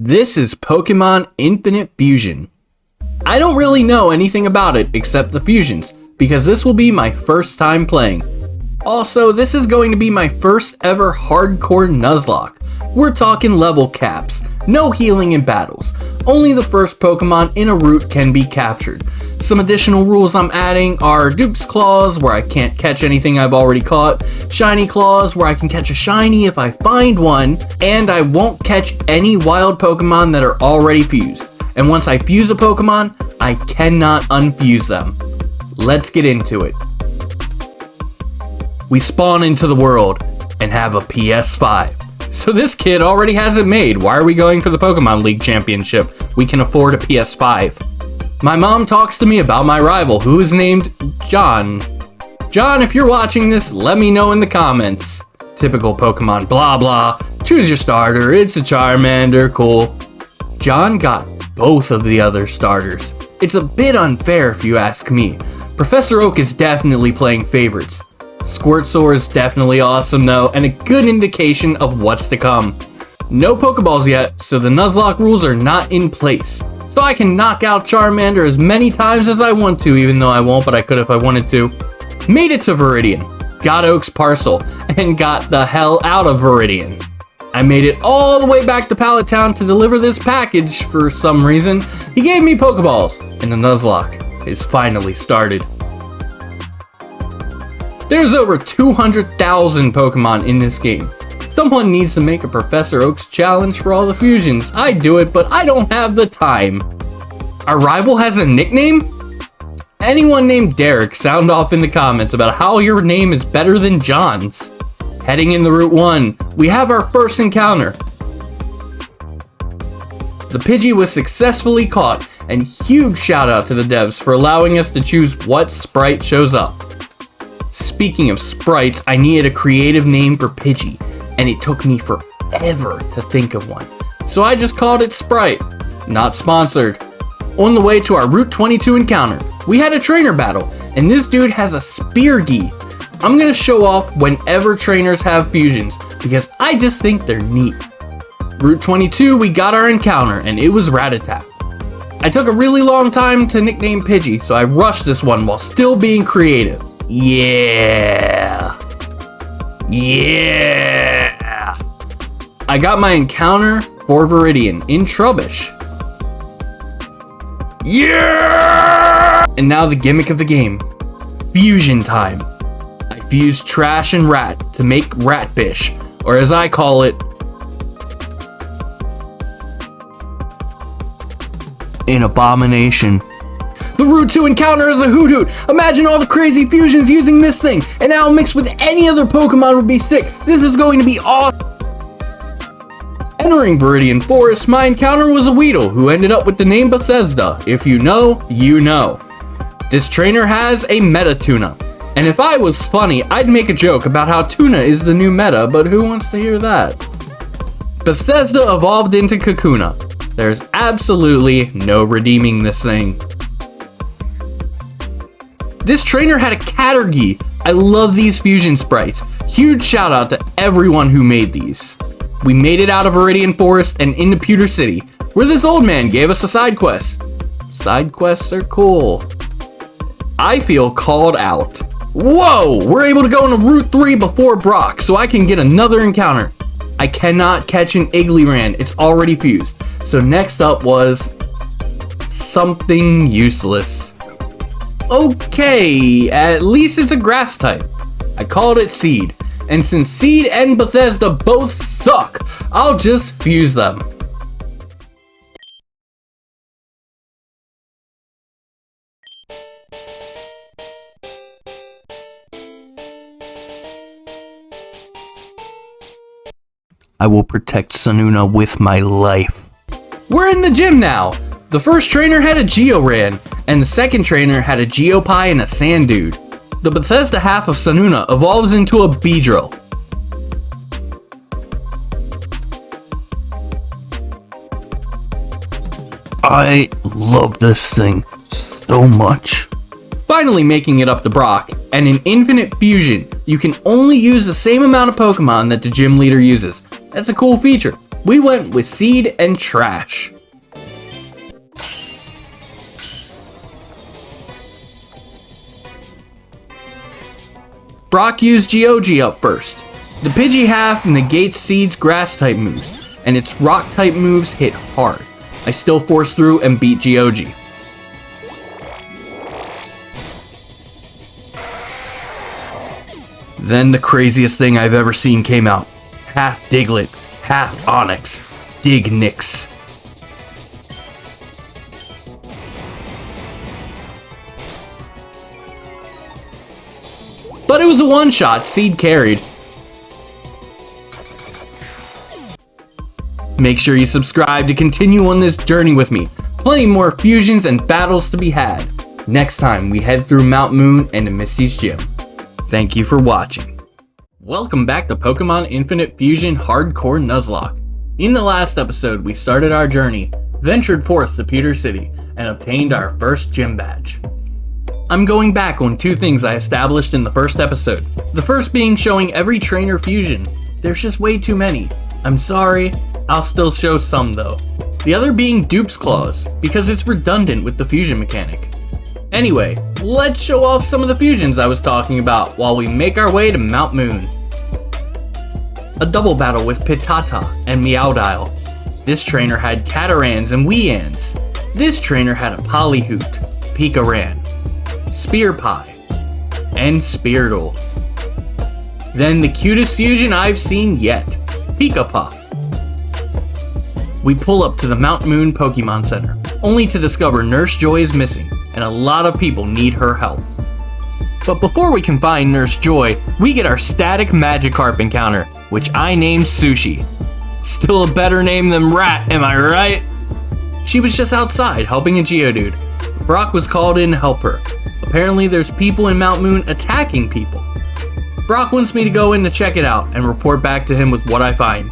This is Pokemon Infinite Fusion. I don't really know anything about it except the fusions, because this will be my first time playing. Also, this is going to be my first ever hardcore Nuzlocke. We're talking level caps, no healing in battles. Only the first Pokemon in a route can be captured. Some additional rules I'm adding are Dupe's Claws, where I can't catch anything I've already caught, Shiny Claws, where I can catch a shiny if I find one, and I won't catch any wild Pokemon that are already fused. And once I fuse a Pokemon, I cannot unfuse them. Let's get into it. We spawn into the world and have a PS5. So this kid already has it made. Why are we going for the Pokemon League Championship? We can afford a PS5. My mom talks to me about my rival, who is named John. John, if you're watching this, let me know in the comments. Typical Pokemon blah blah. Choose your starter, it's a Charmander, cool. John got both of the other starters. It's a bit unfair if you ask me. Professor Oak is definitely playing favorites. Squirtsaur is definitely awesome though, and a good indication of what's to come. No Pokeballs yet, so the Nuzlocke rules are not in place. So I can knock out Charmander as many times as I want to, even though I won't, but I could if I wanted to. Made it to Viridian, got Oak's parcel, and got the hell out of Viridian. I made it all the way back to Pallet Town to deliver this package for some reason. He gave me Pokeballs, and the Nuzlocke is finally started. There's over 200,000 Pokemon in this game. Someone needs to make a Professor Oak's challenge for all the fusions. I'd do it, but I don't have the time. Our rival has a nickname? Anyone named Derek, sound off in the comments about how your name is better than John's. Heading into Route 1, we have our first encounter. The Pidgey was successfully caught, and huge shout out to the devs for allowing us to choose what sprite shows up. Speaking of sprites, I needed a creative name for Pidgey, and it took me forever to think of one. So I just called it Sprite. Not sponsored. On the way to our Route 22 encounter, we had a trainer battle, and this dude has a Speargy. I'm gonna show off whenever trainers have fusions, because I just think they're neat. Route 22, we got our encounter, and it was Rattata. I took a really long time to nickname Pidgey, so I rushed this one while still being creative. Yeah. I got my encounter for Viridian in Trubbish. Yeah! And now the gimmick of the game. Fusion time. I fused Trash and Rat to make Ratbish, or as I call it, an abomination. The Route 2 encounter is a hoot. Imagine all the crazy fusions using this thing, and now mixed with any other Pokemon would be sick. This is going to be awesome. Entering Viridian Forest, my encounter was a Weedle who ended up with the name Bethesda. If you know, you know. This trainer has a Meta Tuna. And if I was funny, I'd make a joke about how Tuna is the new meta, but who wants to hear that? Bethesda evolved into Kakuna. There's absolutely no redeeming this thing. This trainer had a Catergy. I love these fusion sprites. Huge shout out to everyone who made these. We made it out of Viridian Forest and into Pewter City, where this old man gave us a side quest. Side quests are cool. I feel called out. Whoa, we're able to go into Route 3 before Brock, so I can get another encounter. I cannot catch an Igglyran, it's already fused. So next up was something useless. Okay, at least it's a grass type. I called it Seed, and since Seed and Bethesda both suck, I'll just fuse them. I will protect Sununa with my life. We're in the gym now. The first trainer had a Georan, and the second trainer had a Geopie and a Sandude. The Bethesda half of Sununa evolves into a Beedrill. I love this thing so much. Finally making it up to Brock, and in Infinite Fusion, you can only use the same amount of Pokemon that the gym leader uses. That's a cool feature. We went with Seed and Trash. Brock used Geogy up first. The Pidgey half negates Seed's grass type moves, and its rock type moves hit hard. I still forced through and beat Geogy. Then the craziest thing I've ever seen came out. Half Diglett, half Onyx, Dignix. But it was a one-shot, Seed carried. Make sure you subscribe to continue on this journey with me. Plenty more fusions and battles to be had. Next time we head through Mount Moon and to Misty's gym. Thank you for watching. Welcome back to Pokemon Infinite Fusion Hardcore Nuzlocke. In the last episode, we started our journey, ventured forth to Pewter City, and obtained our first gym badge. I'm going back on two things I established in the first episode. The first being showing every trainer fusion. There's just way too many. I'm sorry, I'll still show some though. The other being Dupe's Claws, because it's redundant with the fusion mechanic. Anyway, let's show off some of the fusions I was talking about while we make our way to Mount Moon. A double battle with Pitata and Meowdile. This trainer had Catarans and Weans. This trainer had a Polyhoot, Pikaran, Spear Pie, and Speardle. Then the cutest fusion I've seen yet, Pikapuff. We pull up to the Mount Moon Pokemon Center, only to discover Nurse Joy is missing, and a lot of people need her help. But before we can find Nurse Joy, we get our static Magikarp encounter, which I named Sushi. Still a better name than Rat, am I right? She was just outside helping a Geodude. Brock was called in to help her. Apparently there's people in Mount Moon attacking people. Brock wants me to go in to check it out and report back to him with what I find.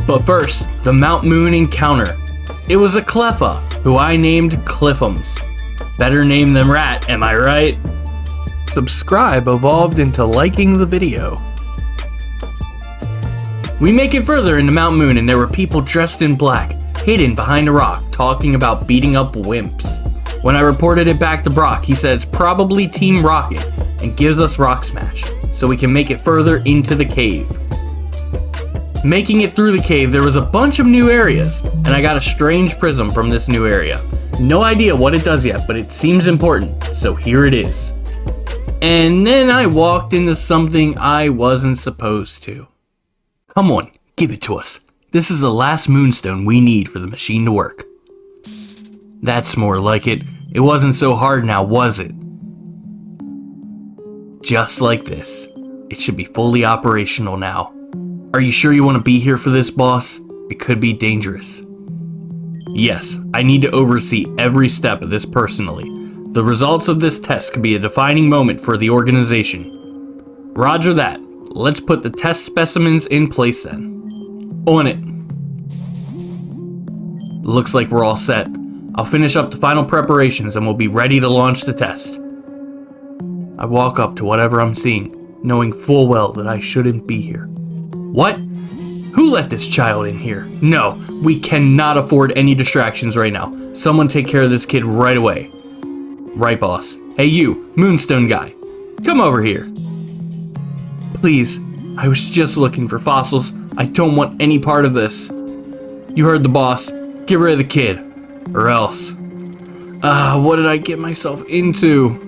But first, the Mount Moon encounter. It was a Cleffa, who I named Cliffums. Better name than Rat, am I right? Subscribe evolved into liking the video. We make it further into Mount Moon and there were people dressed in black, hidden behind a rock, talking about beating up wimps. When I reported it back to Brock, he says probably Team Rocket and gives us Rock Smash, so we can make it further into the cave. Making it through the cave, there was a bunch of new areas, and I got a strange prism from this new area. No idea what it does yet, but it seems important, so here it is. And then I walked into something I wasn't supposed to. Come on, give it to us. This is the last moonstone we need for the machine to work. That's more like it. It wasn't so hard now, was it? Just like this. It should be fully operational now. Are you sure you want to be here for this, boss? It could be dangerous. Yes, I need to oversee every step of this personally. The results of this test could be a defining moment for the organization. Roger that. Let's put the test specimens in place then. On it. Looks like we're all set. I'll finish up the final preparations and we'll be ready to launch the test. I walk up to whatever I'm seeing, knowing full well that I shouldn't be here. What? Who let this child in here? No, we cannot afford any distractions right now. Someone take care of this kid right away. Right, boss. Hey you, Moonstone guy. Come over here. Please, I was just looking for fossils. I don't want any part of this. You heard the boss. Get rid of the kid. Or else. What did I get myself into?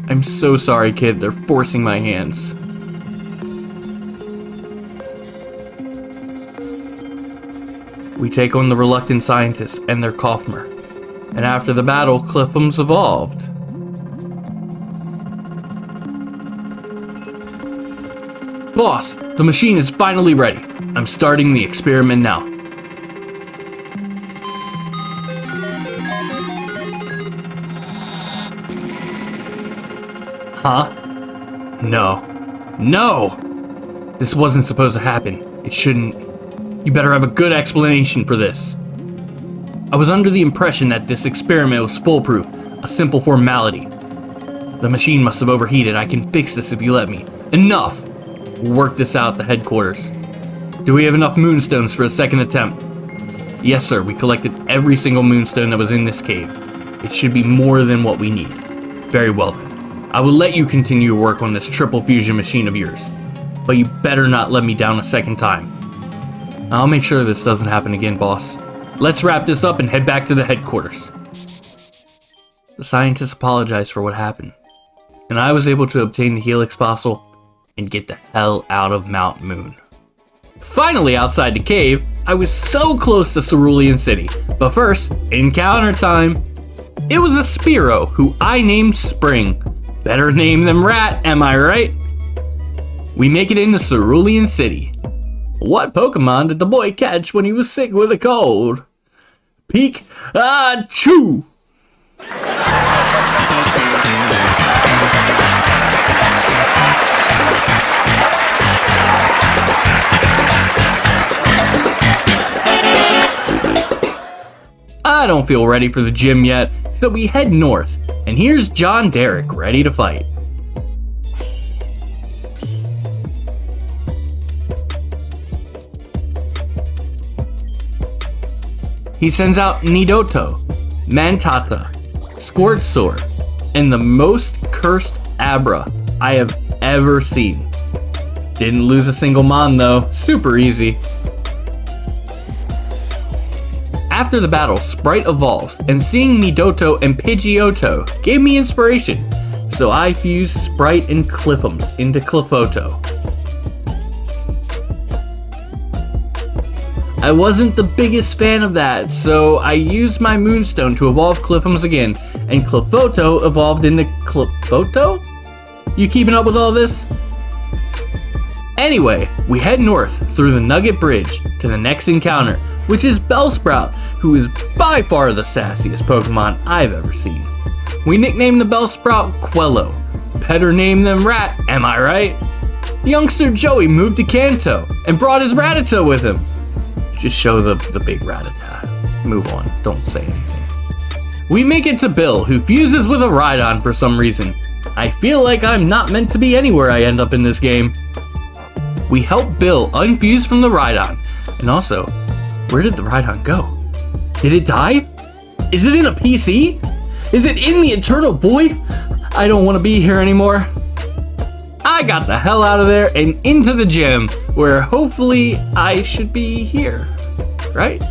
I'm so sorry, kid. They're forcing my hands. We take on the reluctant scientists and their Kofmer. And after the battle, Cliffums evolved. Boss, the machine is finally ready. I'm starting the experiment now. Huh? No. No! This wasn't supposed to happen. It shouldn't. You better have a good explanation for this. I was under the impression that this experiment was foolproof, a simple formality. The machine must have overheated. I can fix this if you let me. Enough! We'll work this out at the headquarters. Do we have enough moonstones for a second attempt? Yes, sir. We collected every single moonstone that was in this cave. It should be more than what we need. Very well then. I will let you continue your work on this triple fusion machine of yours. But you better not let me down a second time. I'll make sure this doesn't happen again, boss. Let's wrap this up and head back to the headquarters. The scientists apologized for what happened, and I was able to obtain the Helix fossil and get the hell out of Mount Moon. Finally outside the cave, I was so close to Cerulean City, but first, encounter time. It was a Spearow who I named Spring. Better name than Rat, am I right? We make it into Cerulean City. What Pokemon did the boy catch when he was sick with a cold? Pikachu! I don't feel ready for the gym yet, so we head north, and here's John Derek ready to fight. He sends out Nidoto, Mantata, Squirtsaur, and the most cursed Abra I have ever seen. Didn't lose a single Mon though, super easy. After the battle, Sprite evolves, and seeing Nidoto and Pidgeotto gave me inspiration, so I fused Sprite and Cliffums into Cliffoto. I wasn't the biggest fan of that, so I used my Moonstone to evolve Cliffums again, and Cliffoto evolved into Cliffoto? You keeping up with all this? Anyway, we head north through the Nugget Bridge to the next encounter, which is Bellsprout, who is by far the sassiest Pokemon I've ever seen. We nicknamed the Bellsprout Quello. Better name than Rat, am I right? Youngster Joey moved to Kanto and brought his Rattata with him. Just show the big Rattata. Move on, don't say anything. We make it to Bill, who fuses with a Rhydon for some reason. I feel like I'm not meant to be anywhere I end up in this game. We help Bill unfuse from the Rhydon, and also, where did the Rhydon go? Did it die? Is it in a PC? Is it in the Eternal Void? I don't want to be here anymore. I got the hell out of there and into the gym, where hopefully I should be here, right?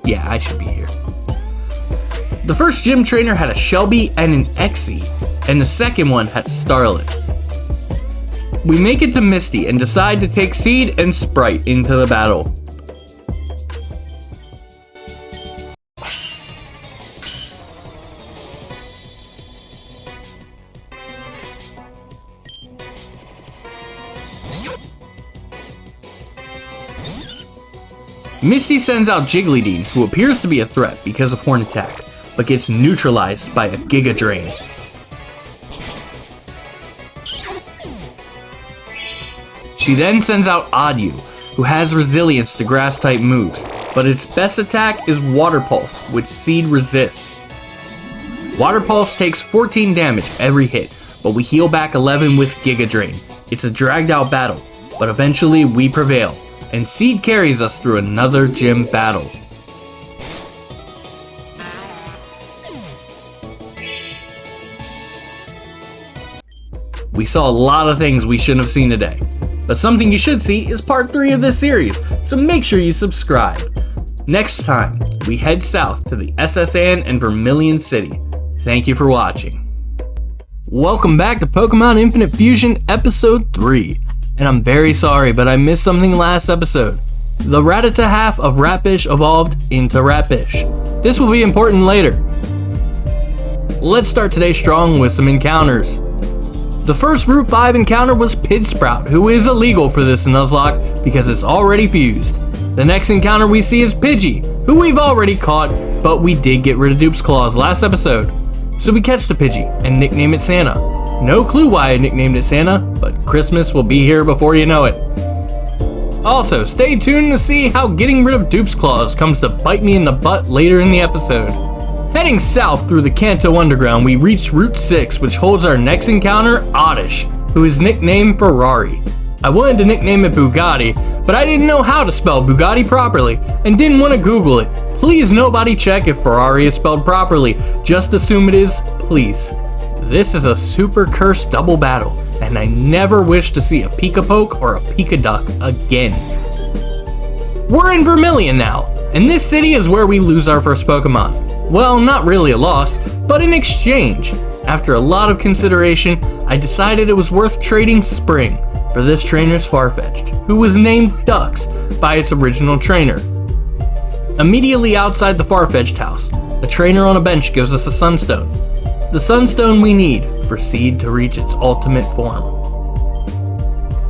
Yeah, I should be here. The first gym trainer had a Shelby and an Exie, and the second one had a Starlet. We make it to Misty and decide to take Seed and Sprite into the battle. Misty sends out Jigglydean, who appears to be a threat because of Horn Attack, but gets neutralized by a Giga Drain. She then sends out Adyu, who has resilience to Grass-type moves, but its best attack is Water Pulse, which Seed resists. Water Pulse takes 14 damage every hit, but we heal back 11 with Giga Drain. It's a dragged out battle, but eventually we prevail, and Seed carries us through another gym battle. We saw a lot of things we shouldn't have seen today, but something you should see is part 3 of this series, so make sure you subscribe. Next time, we head south to the SS Anne and Vermilion City. Thank you for watching. Welcome back to Pokemon Infinite Fusion Episode 3. And I'm very sorry, but I missed something last episode. The Rattata half of Ratbish evolved into Ratbish. This will be important later. Let's start today strong with some encounters. The first Route 5 encounter was Pidsprout, who is illegal for this Nuzlocke because it's already fused. The next encounter we see is Pidgey, who we've already caught, but we did get rid of Dupe's Claws last episode. So we catch the Pidgey and nickname it Santa. No clue why I nicknamed it Santa, but Christmas will be here before you know it. Also, stay tuned to see how getting rid of Dupe's Claws comes to bite me in the butt later in the episode. Heading south through the Kanto Underground, we reach Route 6, which holds our next encounter, Oddish, who is nicknamed Ferrari. I wanted to nickname it Bugatti, but I didn't know how to spell Bugatti properly and didn't want to Google it. Please nobody check if Ferrari is spelled properly. Just assume it is, please. This is a super cursed double battle, and I never wish to see a Pika-Poke or a Pika-Duck again. We're in Vermilion now, and this city is where we lose our first Pokemon. Well, not really a loss, but an exchange. After a lot of consideration, I decided it was worth trading Spring for this trainer's Farfetch'd, who was named Dux by its original trainer. Immediately outside the Farfetch'd house, a trainer on a bench gives us a Sunstone. The Sunstone we need for Seed to reach its ultimate form.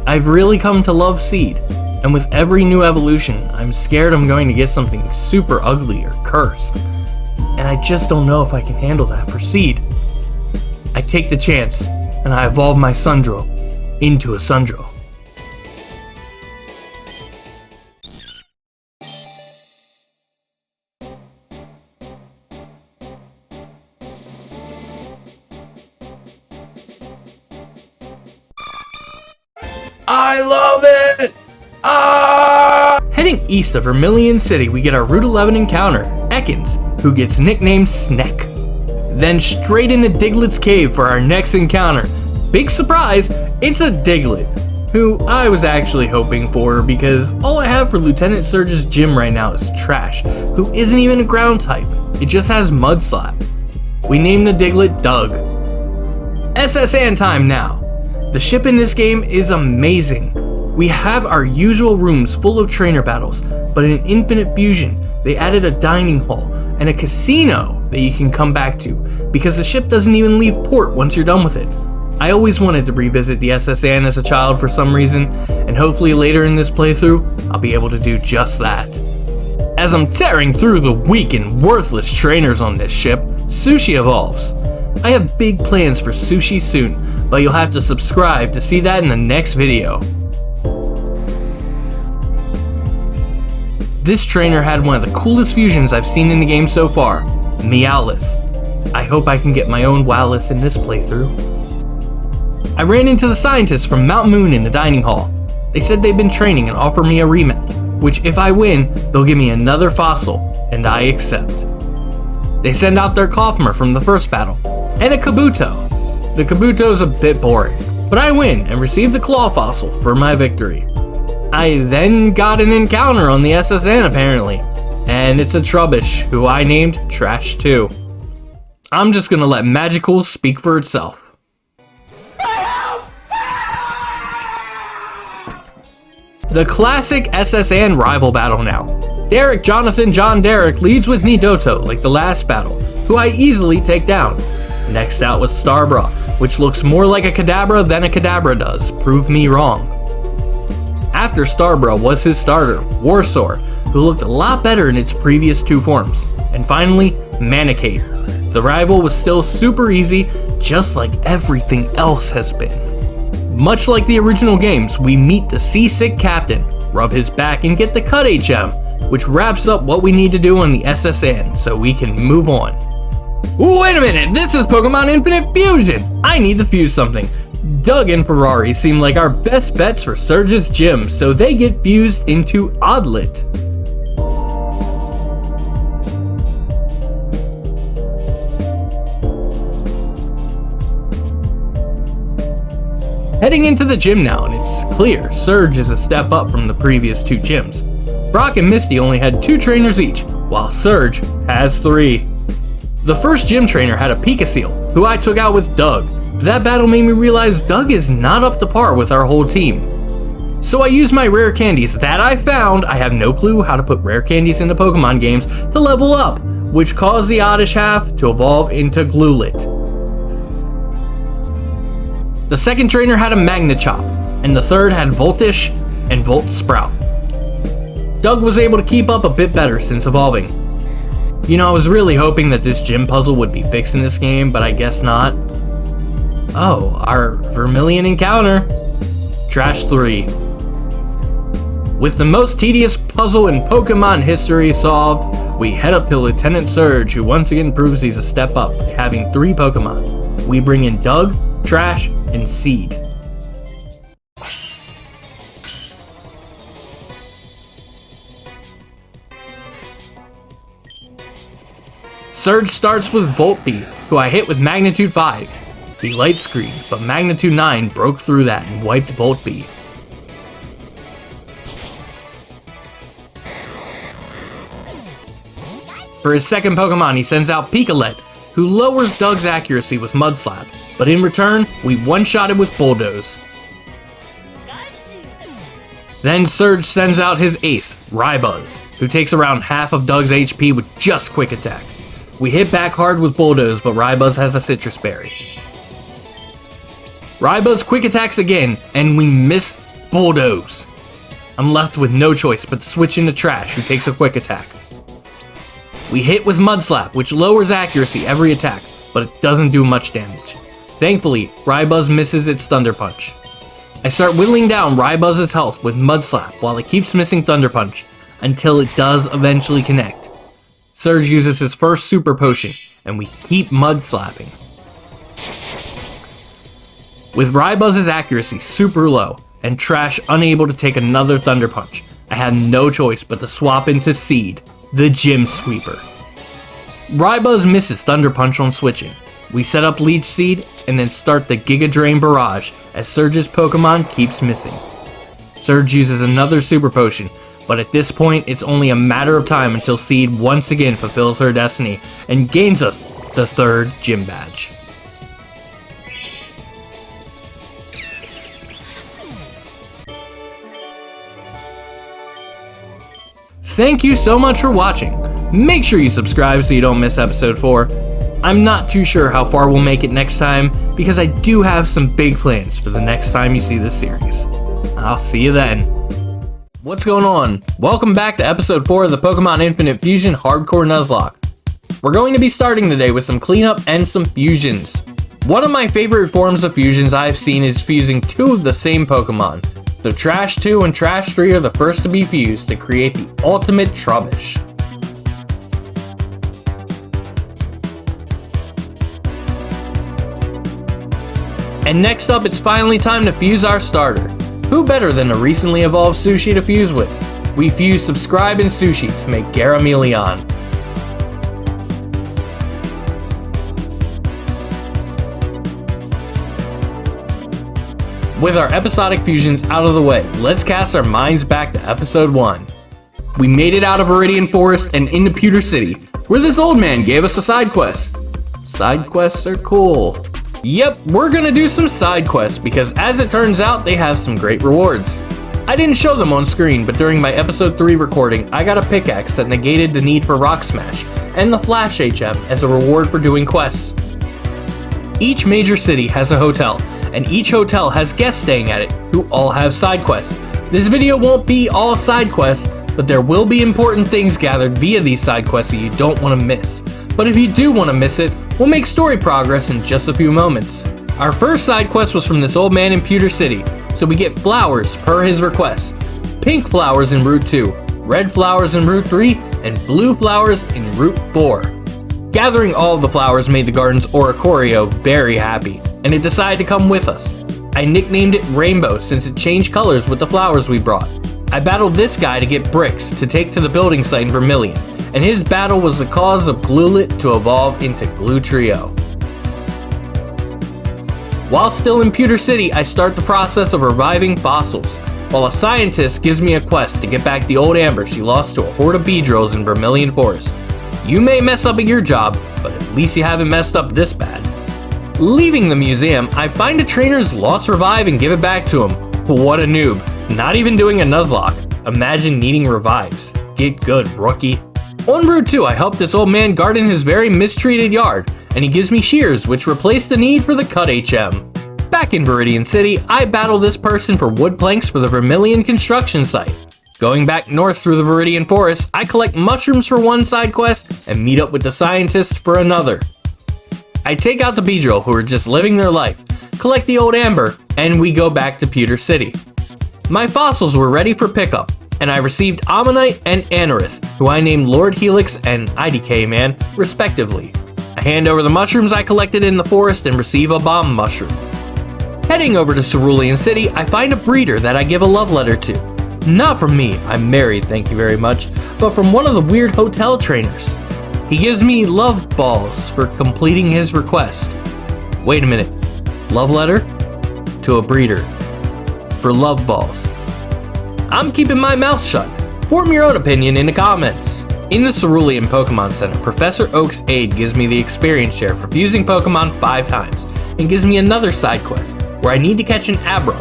I've really come to love Seed, and with every new evolution, I'm scared I'm going to get something super ugly or cursed. And I just don't know if I can handle that for Seed. I take the chance, and I evolve my Sundro into a Sundro. I love it! Heading east of Vermilion City, we get our Route 11 encounter, Ekans, who gets nicknamed Sneck. Then straight into Diglett's cave for our next encounter. Big surprise, it's a Diglett, who I was actually hoping for because all I have for Lieutenant Surge's gym right now is Trash, who isn't even a ground type. It just has Mud Slap. We named the Diglett Doug. SSN time now. The ship in this game is amazing. We have our usual rooms full of trainer battles, but in Infinite Fusion, they added a dining hall and a casino that you can come back to because the ship doesn't even leave port once you're done with it. I always wanted to revisit the SSN as a child for some reason, and hopefully later in this playthrough, I'll be able to do just that. As I'm tearing through the weak and worthless trainers on this ship, Sushi evolves. I have big plans for Sushi soon, but you'll have to subscribe to see that in the next video. This trainer had one of the coolest fusions I've seen in the game so far, Meowth. I hope I can get my own Wowlith in this playthrough. I ran into the scientists from Mount Moon in the dining hall. They said they've been training and offer me a rematch, which if I win, they'll give me another fossil, and I accept. They send out their Kaufmer from the first battle, and a Kabuto. The Kabuto's a bit boring, but I win and receive the Claw Fossil for my victory. I then got an encounter on the SSN apparently, and it's a Trubbish, who I named Trash 2. I'm just gonna let Magical speak for itself. The classic SSN rival battle now. Derek Jonathan John Derek leads with Nidoto like the last battle, who I easily take down. Next out was Starbra, which looks more like a Kadabra than a Kadabra does. Prove me wrong. After Starbra was his starter, Warsaw, who looked a lot better in its previous two forms. And finally, Manecate. The rival was still super easy, just like everything else has been. Much like the original games, we meet the seasick captain, rub his back and get the Cut HM, which wraps up what we need to do on the SSN so we can move on. Wait a minute, this is Pokemon Infinite Fusion! I need to fuse something. Doug and Ferrari seem like our best bets for Surge's gym, so they get fused into Oddlet. Heading into the gym now, and it's clear Surge is a step up from the previous two gyms. Brock and Misty only had 2 trainers each, while Surge has 3. The first gym trainer had a Pikaseal, who I took out with Doug, but that battle made me realize Doug is not up to par with our whole team. So I used my rare candies that I found, I have no clue how to put rare candies into Pokemon games, to level up, which caused the Oddish half to evolve into Glulit. The second trainer had a Magnachop, and the third had Voltish and Volt Sprout. Doug was able to keep up a bit better since evolving. You know, I was really hoping that this gym puzzle would be fixed in this game, but I guess not. Oh, our Vermilion encounter. Trash 3. With the most tedious puzzle in Pokemon history solved, we head up to Lieutenant Surge, who once again proves he's a step up by having 3 Pokemon. We bring in Doug, Trash, and Seed. Surge starts with Voltbee, who I hit with Magnitude 5. He light screened, but Magnitude 9 broke through that and wiped Voltbee. For his second Pokemon, he sends out Pikalet, who lowers Doug's accuracy with Mud Slap, but in return, we one-shotted with Bulldoze. Then Surge sends out his ace, Rybuzz, who takes around half of Doug's HP with just Quick Attack. We hit back hard with Bulldoze, but Rybuzz has a Citrus Berry. Rybuzz Quick Attacks again, and we miss Bulldoze. I'm left with no choice but to switch into Trash, who takes a Quick Attack. We hit with Mud Slap, which lowers accuracy every attack, but it doesn't do much damage. Thankfully, Rybuzz misses its Thunder Punch. I start whittling down Rybuzz's health with Mud Slap while it keeps missing Thunder Punch, until it does eventually connect. Surge uses his first Super Potion, and we keep Mud Slapping. With Rybuzz's accuracy super low, and Trash unable to take another Thunder Punch, I had no choice but to swap into Seed, the Gym Sweeper. Rybuzz misses Thunder Punch on switching. We set up Leech Seed, and then start the Giga Drain Barrage as Surge's Pokemon keeps missing. Surge uses another Super Potion, but at this point it's only a matter of time until Seed once again fulfills her destiny and gains us the third Gym Badge. Thank you so much for watching. Make sure you subscribe so you don't miss episode 4. I'm not too sure how far we'll make it next time because I do have some big plans for the next time you see this series. I'll see you then. What's going on? Welcome back to episode 4 of the Pokemon Infinite Fusion Hardcore Nuzlocke. We're going to be starting today with some cleanup and some fusions. One of my favorite forms of fusions I've seen is fusing 2 of the same Pokemon. So Trash 2 and Trash 3 are the first to be fused to create the ultimate Trubbish. And next up, it's finally time to fuse our starter. Who better than a recently evolved Sushi to fuse with? We fuse Subscribe and Sushi to make Garamelion. With our episodic fusions out of the way, let's cast our minds back to episode 1. We made it out of Viridian Forest and into Pewter City, where this old man gave us a side quest. Side quests are cool. Yep, we're gonna do some side quests because as it turns out, they have some great rewards. I didn't show them on screen, but during my episode 3 recording, I got a pickaxe that negated the need for Rock Smash and the Flash HM as a reward for doing quests. Each major city has a hotel, and each hotel has guests staying at it who all have side quests. This video won't be all side quests, but there will be important things gathered via these side quests that you don't want to miss. But if you do want to miss it, we'll make story progress in just a few moments. Our first side quest was from this old man in Pewter City, so we get flowers per his request. Pink flowers in Route 2, red flowers in Route 3, and blue flowers in Route 4. Gathering all of the flowers made the garden's Oricorio very happy, and it decided to come with us. I nicknamed it Rainbow since it changed colors with the flowers we brought. I battled this guy to get bricks to take to the building site in Vermilion, and his battle was the cause of Glulit to evolve into Glue Trio. While still in Pewter City, I start the process of reviving fossils, while a scientist gives me a quest to get back the old Amber she lost to a horde of Beedrills in Vermilion Forest. You may mess up at your job, but at least you haven't messed up this bad. Leaving the museum, I find a trainer's lost revive and give it back to him. What a noob. Not even doing a Nuzlocke. Imagine needing revives. Get good, rookie. On Route 2, I help this old man garden his very mistreated yard, and he gives me shears, which replace the need for the cut HM. Back in Viridian City, I battle this person for wood planks for the Vermilion construction site. Going back north through the Viridian Forest, I collect mushrooms for one side quest and meet up with the scientist for another. I take out the Beedrill who are just living their life, collect the old Amber, and we go back to Pewter City. My fossils were ready for pickup, and I received Ammonite and Anorith, who I named Lord Helix and IDK Man, respectively. I hand over the mushrooms I collected in the forest and receive a bomb mushroom. Heading over to Cerulean City, I find a breeder that I give a love letter to. Not from me, I'm married, thank you very much, but from one of the weird hotel trainers. He gives me love balls for completing his request. Wait a minute. Love letter? To a breeder. For love balls. I'm keeping my mouth shut. Form your own opinion in the comments. In the Cerulean Pokemon Center, Professor Oak's aide gives me the experience share for fusing Pokemon 5 times, and gives me another side quest, where I need to catch an Abra,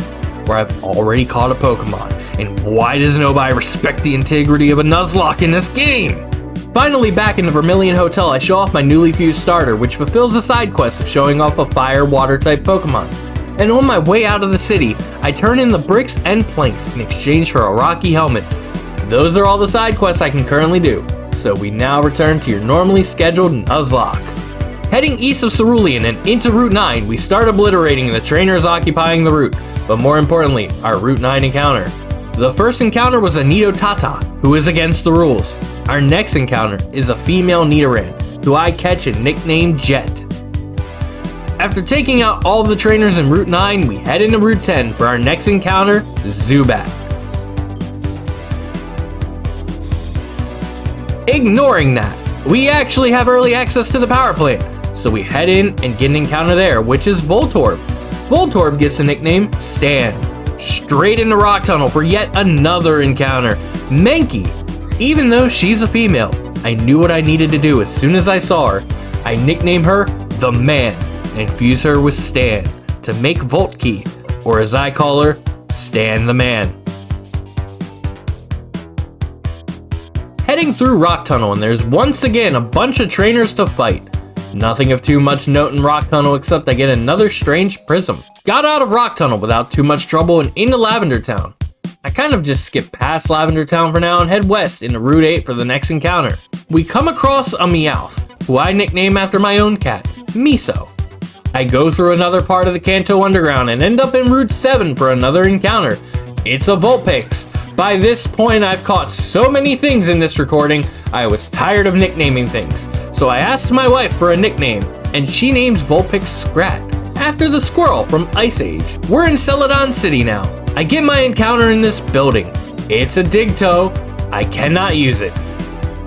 where I've already caught a Pokemon, and why does nobody respect the integrity of a Nuzlocke in this game? Finally, back in the Vermilion Hotel, I show off my newly fused starter, which fulfills the side quest of showing off a fire-water type Pokemon. And on my way out of the city, I turn in the bricks and planks in exchange for a rocky helmet. Those are all the side quests I can currently do, so we now return to your normally scheduled Nuzlocke. Heading east of Cerulean and into Route 9, we start obliterating the trainers occupying the route, but more importantly, our Route 9 encounter. The first encounter was a Nidotata, who is against the rules. Our next encounter is a female Nidoran, who I catch and nickname Jet. After taking out all of the trainers in Route 9, we head into Route 10 for our next encounter, Zubat. Ignoring that, we actually have early access to the power plant, so we head in and get an encounter there, which is Voltorb. Voltorb gets the nickname Stan. Straight into Rock Tunnel for yet another encounter, Mankey. Even though she's a female, I knew what I needed to do as soon as I saw her. I nickname her The Man and fuse her with Stan to make Voltkey, or as I call her, Stan the Man. Heading through Rock Tunnel, and there's once again a bunch of trainers to fight. Nothing of too much note in Rock Tunnel except I get another strange prism. Got out of Rock Tunnel without too much trouble and into Lavender Town. I kind of just skip past Lavender Town for now and head west into Route 8 for the next encounter. We come across a Meowth, who I nickname after my own cat, Miso. I go through another part of the Kanto Underground and end up in Route 7 for another encounter. It's a Vulpix. By this point, I've caught so many things in this recording, I was tired of nicknaming things. So I asked my wife for a nickname, and she names Vulpix Scrat, after the squirrel from Ice Age. We're in Celadon City now. I get my encounter in this building. It's a Digto. I cannot use it.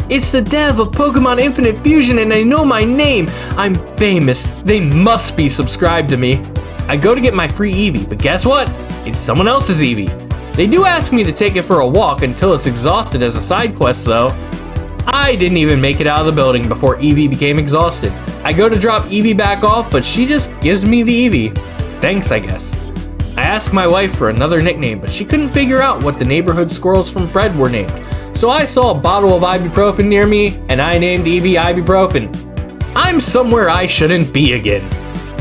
It's the dev of Pokemon Infinite Fusion and they know my name. I'm famous. They must be subscribed to me. I go to get my free Eevee, but guess what? It's someone else's Eevee. They do ask me to take it for a walk until it's exhausted as a side quest though. I didn't even make it out of the building before Eevee became exhausted. I go to drop Eevee back off, but she just gives me the Eevee. Thanks, I guess. I asked my wife for another nickname, but she couldn't figure out what the neighborhood squirrels from Fred were named. So I saw a bottle of ibuprofen near me, and I named Eevee Ibuprofen. I'm somewhere I shouldn't be again.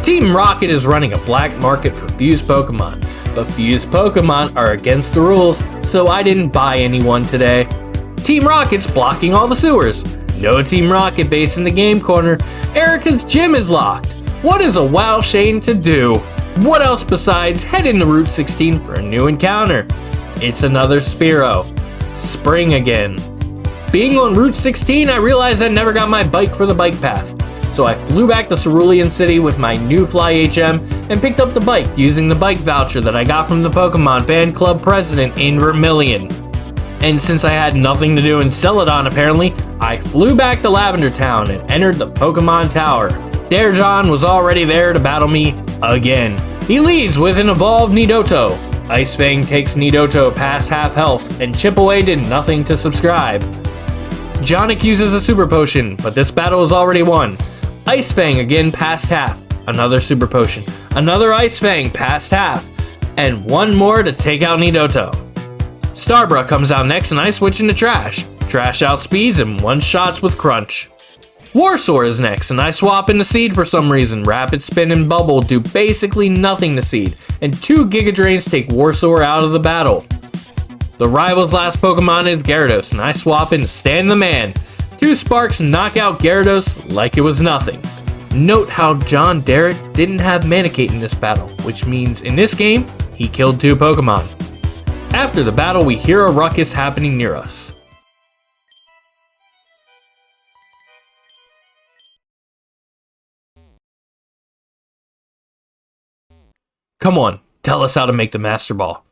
Team Rocket is running a black market for fused Pokemon, but fused Pokemon are against the rules, so I didn't buy anyone today. Team Rocket's blocking all the sewers. No Team Rocket base in the game corner. Erica's gym is locked. What is a WowShane to do? What else besides head into Route 16 for a new encounter? It's another Spearow. Spring again. Being on Route 16, I realized I never got my bike for the bike path. So I flew back to Cerulean City with my new Fly HM and picked up the bike using the bike voucher that I got from the Pokemon fan club president in Vermilion. And since I had nothing to do in Celadon apparently, I flew back to Lavender Town and entered the Pokemon Tower. Darejon was already there to battle me again. He leads with an evolved Nidoto. Ice Fang takes Nidoto past half health, and Chipaway did nothing to subscribe. Jonic uses a Super Potion, but this battle is already won. Ice Fang again past half, another Super Potion, another Ice Fang past half, and one more to take out Nidoto. Starbra comes out next and I switch into Trash. Trash outspeeds and one-shots with Crunch. Warsaw is next and I swap into Seed for some reason. Rapid Spin and Bubble do basically nothing to Seed, and 2 Giga Drains take Warsaw out of the battle. The rival's last Pokemon is Gyarados and I swap into Stan the Man. 2 Sparks knock out Gyarados like it was nothing. Note how John Derek didn't have Manecate in this battle, which means in this game, he killed 2 Pokemon. After the battle, we hear a ruckus happening near us. Come on, tell us how to make the Master Ball.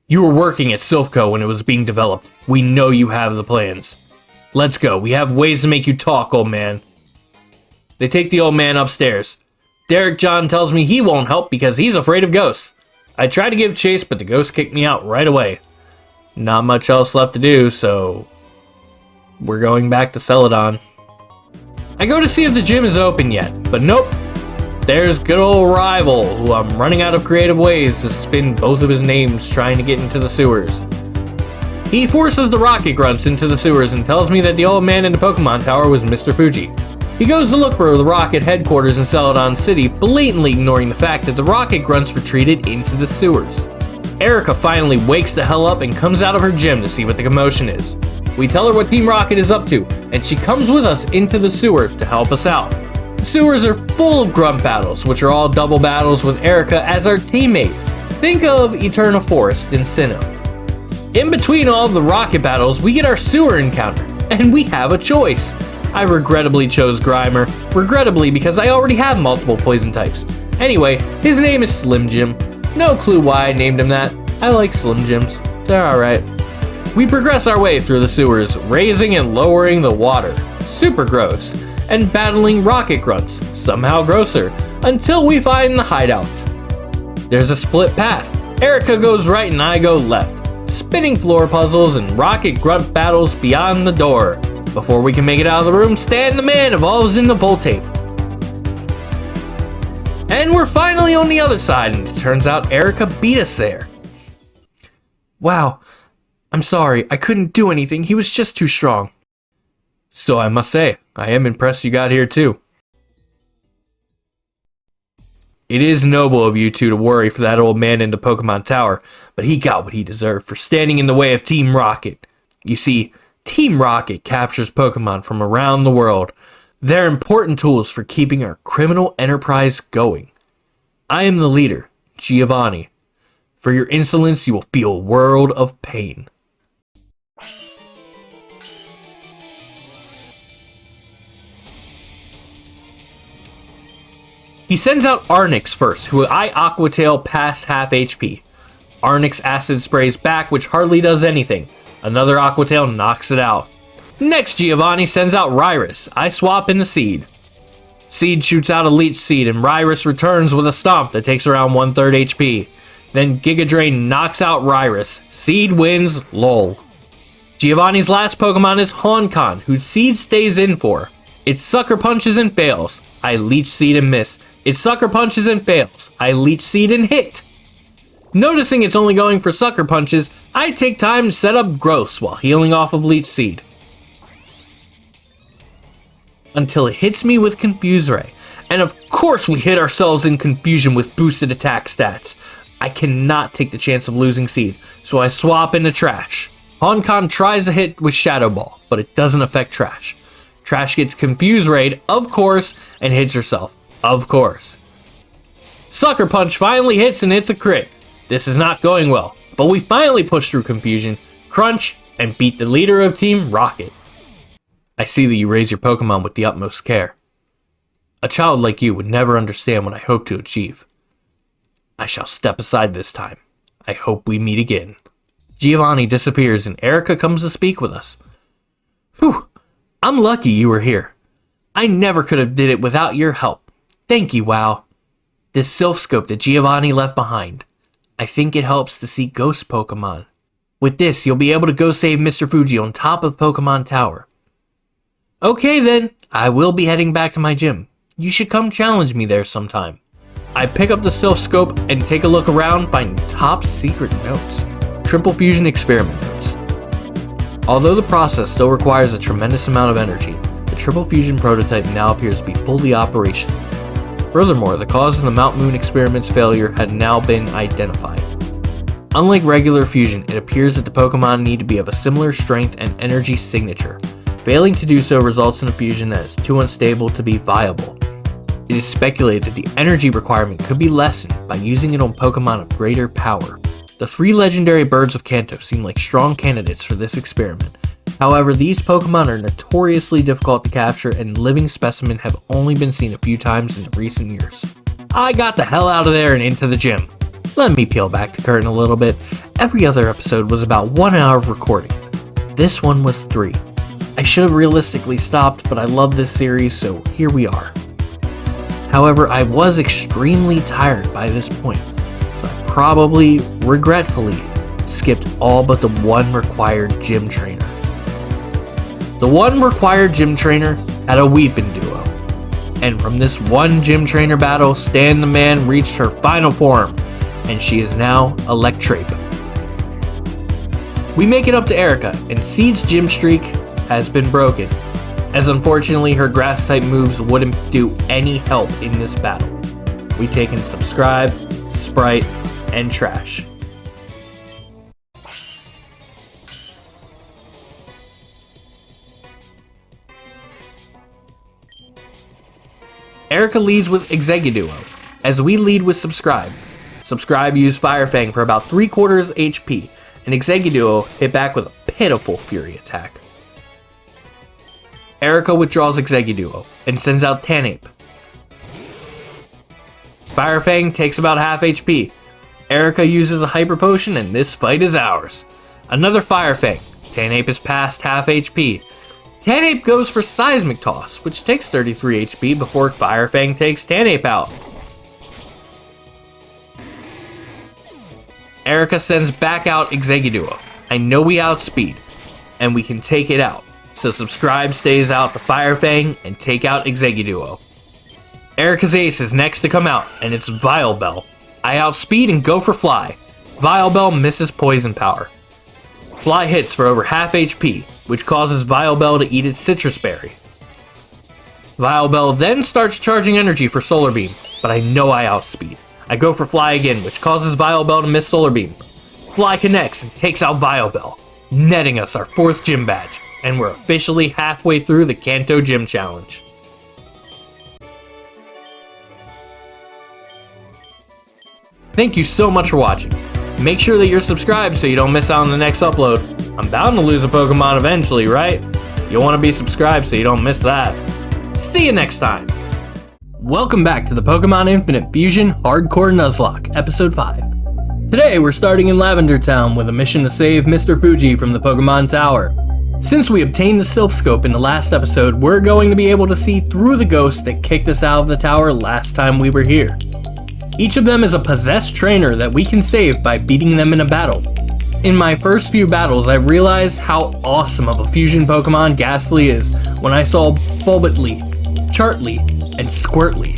You were working at Silphco when it was being developed. We know you have the plans. Let's go. We have ways to make you talk, old man. They take the old man upstairs. Derek John tells me he won't help because he's afraid of ghosts. I try to give chase, but the ghost kicked me out right away. Not much else left to do, so we're going back to Celadon. I go to see if the gym is open yet, but nope. There's good old Rival, who I'm running out of creative ways to spin both of his names trying to get into the sewers. He forces the rocket grunts into the sewers and tells me that the old man in the Pokemon Tower was Mr. Fuji. He goes to look for the rocket headquarters in Celadon City, blatantly ignoring the fact that the rocket grunts retreated into the sewers. Erica finally wakes the hell up and comes out of her gym to see what the commotion is. We tell her what Team Rocket is up to, and she comes with us into the sewer to help us out. The sewers are full of grunt battles, which are all double battles with Erica as our teammate. Think of Eterna Forest in Sinnoh. In between all of the rocket battles, we get our sewer encounter, and we have a choice. I regrettably chose Grimer, regrettably because I already have multiple poison types. Anyway, his name is Slim Jim. No clue why I named him that. I like Slim Jims. They're alright. We progress our way through the sewers, raising and lowering the water. Super gross. And battling rocket grunts, somehow grosser, until we find the hideout. There's a split path. Erica goes right and I go left. Spinning floor puzzles and rocket grunt battles beyond the door. Before we can make it out of the room, Stan the Man evolves into Voltape. And we're finally on the other side, and it turns out Erica beat us there. Wow, I'm sorry, I couldn't do anything, he was just too strong. So I must say, I am impressed you got here too. It is noble of you two to worry for that old man in the Pokemon Tower, but he got what he deserved for standing in the way of Team Rocket. You see, Team Rocket captures Pokemon from around the world. They're important tools for keeping our criminal enterprise going. I am the leader, Giovanni. For your insolence, you will feel a world of pain. He sends out Arnix first, who I Aqua Tail past half HP. Arnix acid sprays back, which hardly does anything. Another Aqua Tail knocks it out. Next, Giovanni sends out Ryrus. I swap into Seed. Seed shoots out a Leech Seed, and Ryrus returns with a Stomp that takes around 1/3 HP. Then Giga Drain knocks out Ryrus. Seed wins, lol. Giovanni's last Pokemon is Honkan, who Seed stays in for. It Sucker Punches and fails. I Leech Seed and miss. It Sucker Punches and fails. I Leech Seed and hit. Noticing it's only going for Sucker Punches, I take time to set up Growths while healing off of Leech Seed. Until it hits me with Confuse Ray. And of course we hit ourselves in confusion with boosted attack stats. I cannot take the chance of losing Seed, so I swap into Trash. Honkan tries to hit with Shadow Ball, but it doesn't affect Trash. Trash gets Confuse Rayed, of course, and hits herself, of course. Sucker Punch finally hits and it's a crit. This is not going well, but we finally push through Confusion, Crunch, and beat the leader of Team Rocket. I see that you raise your Pokemon with the utmost care. A child like you would never understand what I hope to achieve. I shall step aside this time. I hope we meet again. Giovanni disappears and Erica comes to speak with us. Whew, I'm lucky you were here. I never could have did it without your help. Thank you, WoW. This Sylph Scope that Giovanni left behind. I think it helps to see ghost Pokemon. With this, you'll be able to go save Mr. Fuji on top of Pokemon Tower. Okay then, I will be heading back to my gym. You should come challenge me there sometime. I pick up the Sylph Scope and take a look around, finding top secret notes. Triple Fusion experiment notes. Although the process still requires a tremendous amount of energy, the Triple Fusion prototype now appears to be fully operational. Furthermore, the cause of the Mount Moon experiment's failure had now been identified. Unlike regular fusion, it appears that the Pokemon need to be of a similar strength and energy signature. Failing to do so results in a fusion that is too unstable to be viable. It is speculated that the energy requirement could be lessened by using it on Pokemon of greater power. The 3 legendary birds of Kanto seem like strong candidates for this experiment. However, these Pokemon are notoriously difficult to capture and living specimens have only been seen a few times in recent years. I got the hell out of there and into the gym. Let me peel back the curtain a little bit. Every other episode was about 1 hour of recording. This one was 3. I should have realistically stopped, but I love this series, so here we are. However, I was extremely tired by this point, so I probably, regretfully, skipped all but the one required gym trainer. The one required gym trainer had a weeping duo, and from this one gym trainer battle, Stan the Man reached her final form, and she is now Electrape. We make it up to Erica, and Seed's gym streak has been broken, as unfortunately her grass type moves wouldn't do any help in this battle. We take in Subscribe, Sprite, and Trash. Erica leads with Execuduo, as we lead with Subscribe. Subscribe used Fire Fang for about 3/4 HP, and Execuduo hit back with a pitiful Fury attack. Erica withdraws Execuduo and sends out Tanape. Fire Fang takes about half HP. Erica uses a Hyper Potion and this fight is ours. Another Fire Fang. Tanape is past half HP. Tanape goes for Seismic Toss, which takes 33 HP before Fire Fang takes Tanape out. Erica sends back out Execuduo. I know we outspeed, and we can take it out. So Subscribe stays out the Fire Fang and take out Execuduo. Erica's ace is next to come out, and it's Vileplume. I outspeed and go for Fly. Vileplume misses Poison Power. Fly hits for over half HP, which causes Vileplume to eat its Citrus Berry. Vileplume then starts charging energy for Solar Beam, but I know I outspeed. I go for Fly again, which causes Vileplume to miss Solar Beam. Fly connects and takes out Vileplume, netting us our 4th gym badge, and we're officially halfway through the Kanto Gym Challenge. Thank you so much for watching. Make sure that you're subscribed so you don't miss out on the next upload. I'm bound to lose a Pokemon eventually, right? You'll want to be subscribed so you don't miss that. See you next time! Welcome back to the Pokemon Infinite Fusion Hardcore Nuzlocke, Episode 5. Today we're starting in Lavender Town with a mission to save Mr. Fuji from the Pokemon Tower. Since we obtained the Sylph Scope in the last episode, we're going to be able to see through the ghosts that kicked us out of the tower last time we were here. Each of them is a possessed trainer that we can save by beating them in a battle. In my first few battles, I realized how awesome of a fusion Pokemon Ghastly is when I saw Bulbitly, Chartly, and Squirtly.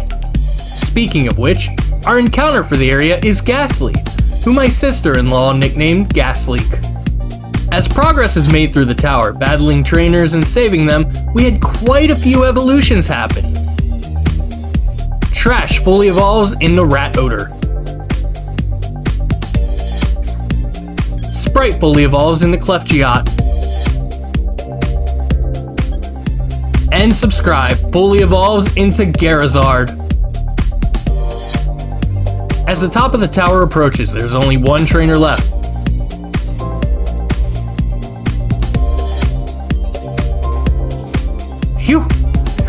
Speaking of which, our encounter for the area is Ghastly, who my sister-in-law nicknamed Gasleek. As progress is made through the tower, battling trainers and saving them, we had quite a few evolutions happen. Trash fully evolves into Rat Odor. Sprite fully evolves into Clefgeot. And Subscribe fully evolves into Garazard. As the top of the tower approaches, there's only one trainer left. Phew,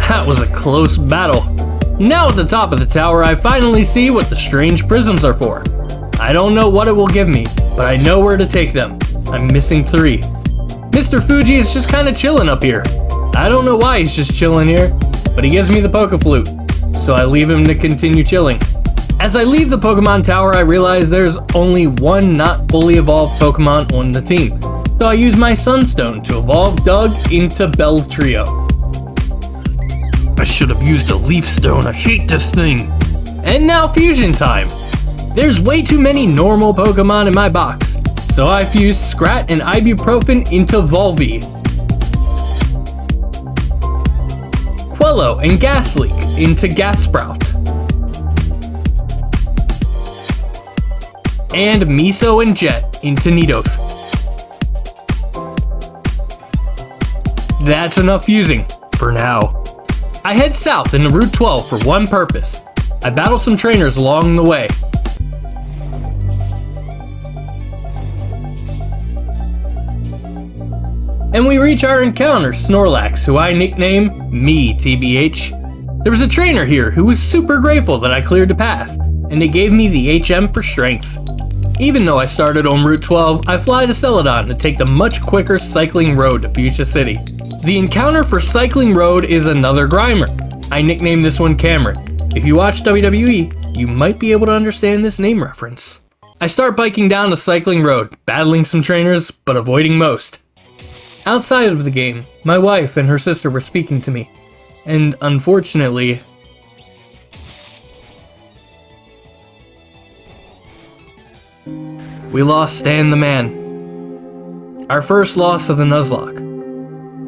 that was a close battle. Now at the top of the tower, I finally see what the strange prisms are for. I don't know what it will give me, but I know where to take them. I'm missing 3. Mr. Fuji is just kinda chilling up here. I don't know why he's just chilling here, but he gives me the Poke Flute, so I leave him to continue chilling. As I leave the Pokemon Tower, I realize there's only one not fully evolved Pokemon on the team, so I use my Sunstone to evolve Doug into Beldtrio. I should have used a Leaf Stone, I hate this thing! And now fusion time! There's way too many normal Pokemon in my box, so I fused Scrat and Ibuprofen into Volby. Quello and Gasleek into Gasprout. And Miso and Jet into Nidos. That's enough fusing, for now. I head south into Route 12 for one purpose. I battle some trainers along the way. And we reach our encounter, Snorlax, who I nickname me, TBH. There was a trainer here who was super grateful that I cleared the path, and they gave me the HM for strength. Even though I started on Route 12, I fly to Celadon to take the much quicker cycling road to Fuchsia City. The encounter for Cycling Road is another Grimer. I nicknamed this one Cameron. If you watch WWE, you might be able to understand this name reference. I start biking down the Cycling Road, battling some trainers, but avoiding most. Outside of the game, my wife and her sister were speaking to me, and unfortunately, we lost Stan the Man. Our first loss of the Nuzlocke.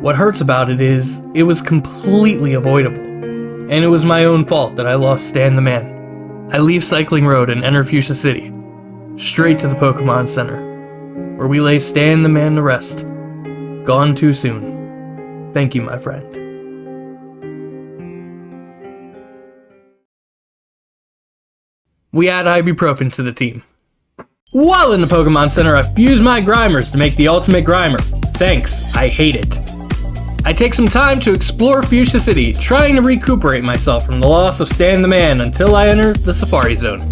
What hurts about it is, it was completely avoidable, and it was my own fault that I lost Stan the Man. I leave Cycling Road and enter Fuchsia City, straight to the Pokemon Center, where we lay Stan the Man to rest. Gone too soon. Thank you, my friend. We add ibuprofen to the team. While in the Pokemon Center, I fuse my Grimers to make the ultimate Grimer. Thanks, I hate it. I take some time to explore Fuchsia City, trying to recuperate myself from the loss of Stan the Man until I enter the Safari Zone.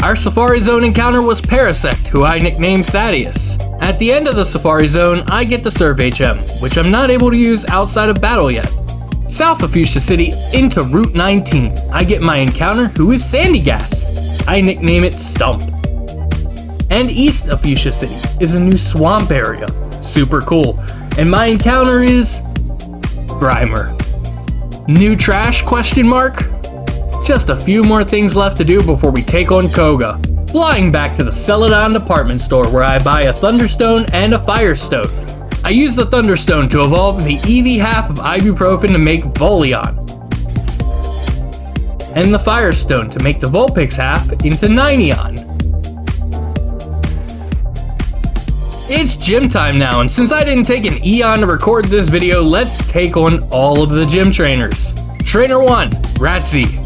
Our Safari Zone encounter was Parasect, who I nicknamed Thaddeus. At the end of the Safari Zone, I get the Surf HM, which I'm not able to use outside of battle yet. South of Fuchsia City, into Route 19, I get my encounter, who is Sandygast. I nickname it Stump. And east of Fuchsia City is a new swamp area. Super cool. And my encounter is Grimer. New trash, question mark? Just a few more things left to do before we take on Koga. Flying back to the Celadon department store where I buy a Thunderstone and a Firestone. I use the Thunderstone to evolve the EV half of Ibuprofen to make Volion. And the Firestone to make the Vulpix half into Nineon. It's gym time now, and since I didn't take an Eon to record this video, let's take on all of the gym trainers. Trainer 1, Ratsy.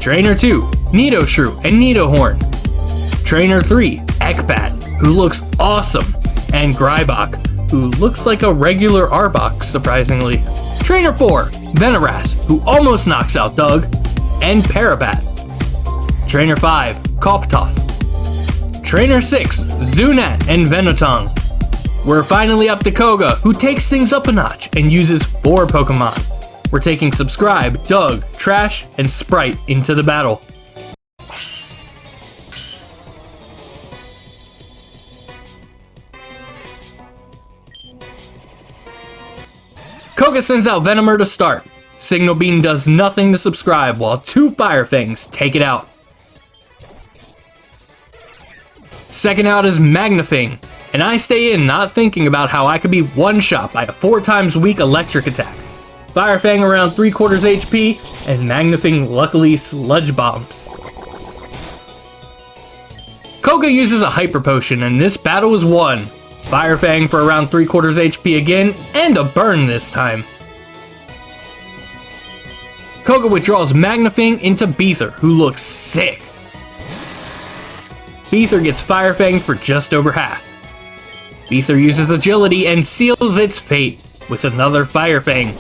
Trainer 2, Nidoshrew and Nidohorn. Trainer 3, Ekbat, who looks awesome, and Grybok, who looks like a regular Arbok, surprisingly. Trainer 4, Venoras, who almost knocks out Doug, and Parabat. Trainer 5, Kofftuff. Trainer 6, Zunat and Venotong. We're finally up to Koga, who takes things up a notch and uses 4 Pokemon. We're taking Subscribe, Doug, Trash, and Sprite into the battle. Koga sends out Venomer to start. Signal Beam does nothing to Subscribe, while 2 Fire Fangs take it out. Second out is Magnafang, and I stay in not thinking about how I could be one-shot by a 4 times weak electric attack. Fire Fang around 3/4 HP, and Magnafang luckily Sludge Bombs. Koga uses a Hyper Potion, and this battle is won. Fire Fang for around 3/4 HP again, and a burn this time. Koga withdraws Magnafang into Beether, who looks sick. Beether gets Fire Fang for just over half. Beether uses Agility and seals its fate with another Fire Fang.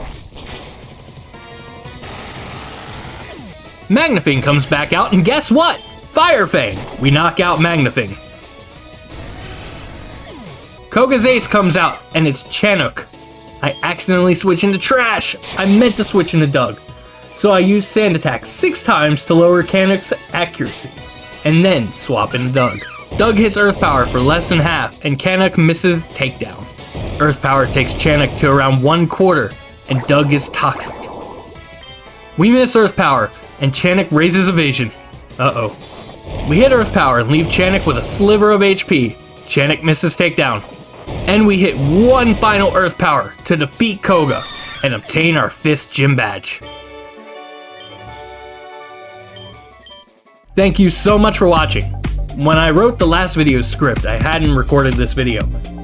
Magnafang comes back out, and guess what? Fire Fang! We knock out Magnafang. Koga's Ace comes out, and it's Chanook. I accidentally switch into Trash. I meant to switch into Doug. So I use Sand Attack 6 times to lower Chanook's accuracy, and then swap into Doug. Doug hits Earth Power for less than half, and Chanook misses Takedown. Earth Power takes Chanook to around 1/4, and Doug is Toxic. We miss Earth Power, and Chanook raises Evasion. Uh-oh. We hit Earth Power and leave Chanook with a sliver of HP. Chanook misses Takedown. And we hit 1 final Earth Power to defeat Koga and obtain our 5th gym badge. Thank you so much for watching. When I wrote the last video's script, I hadn't recorded this video,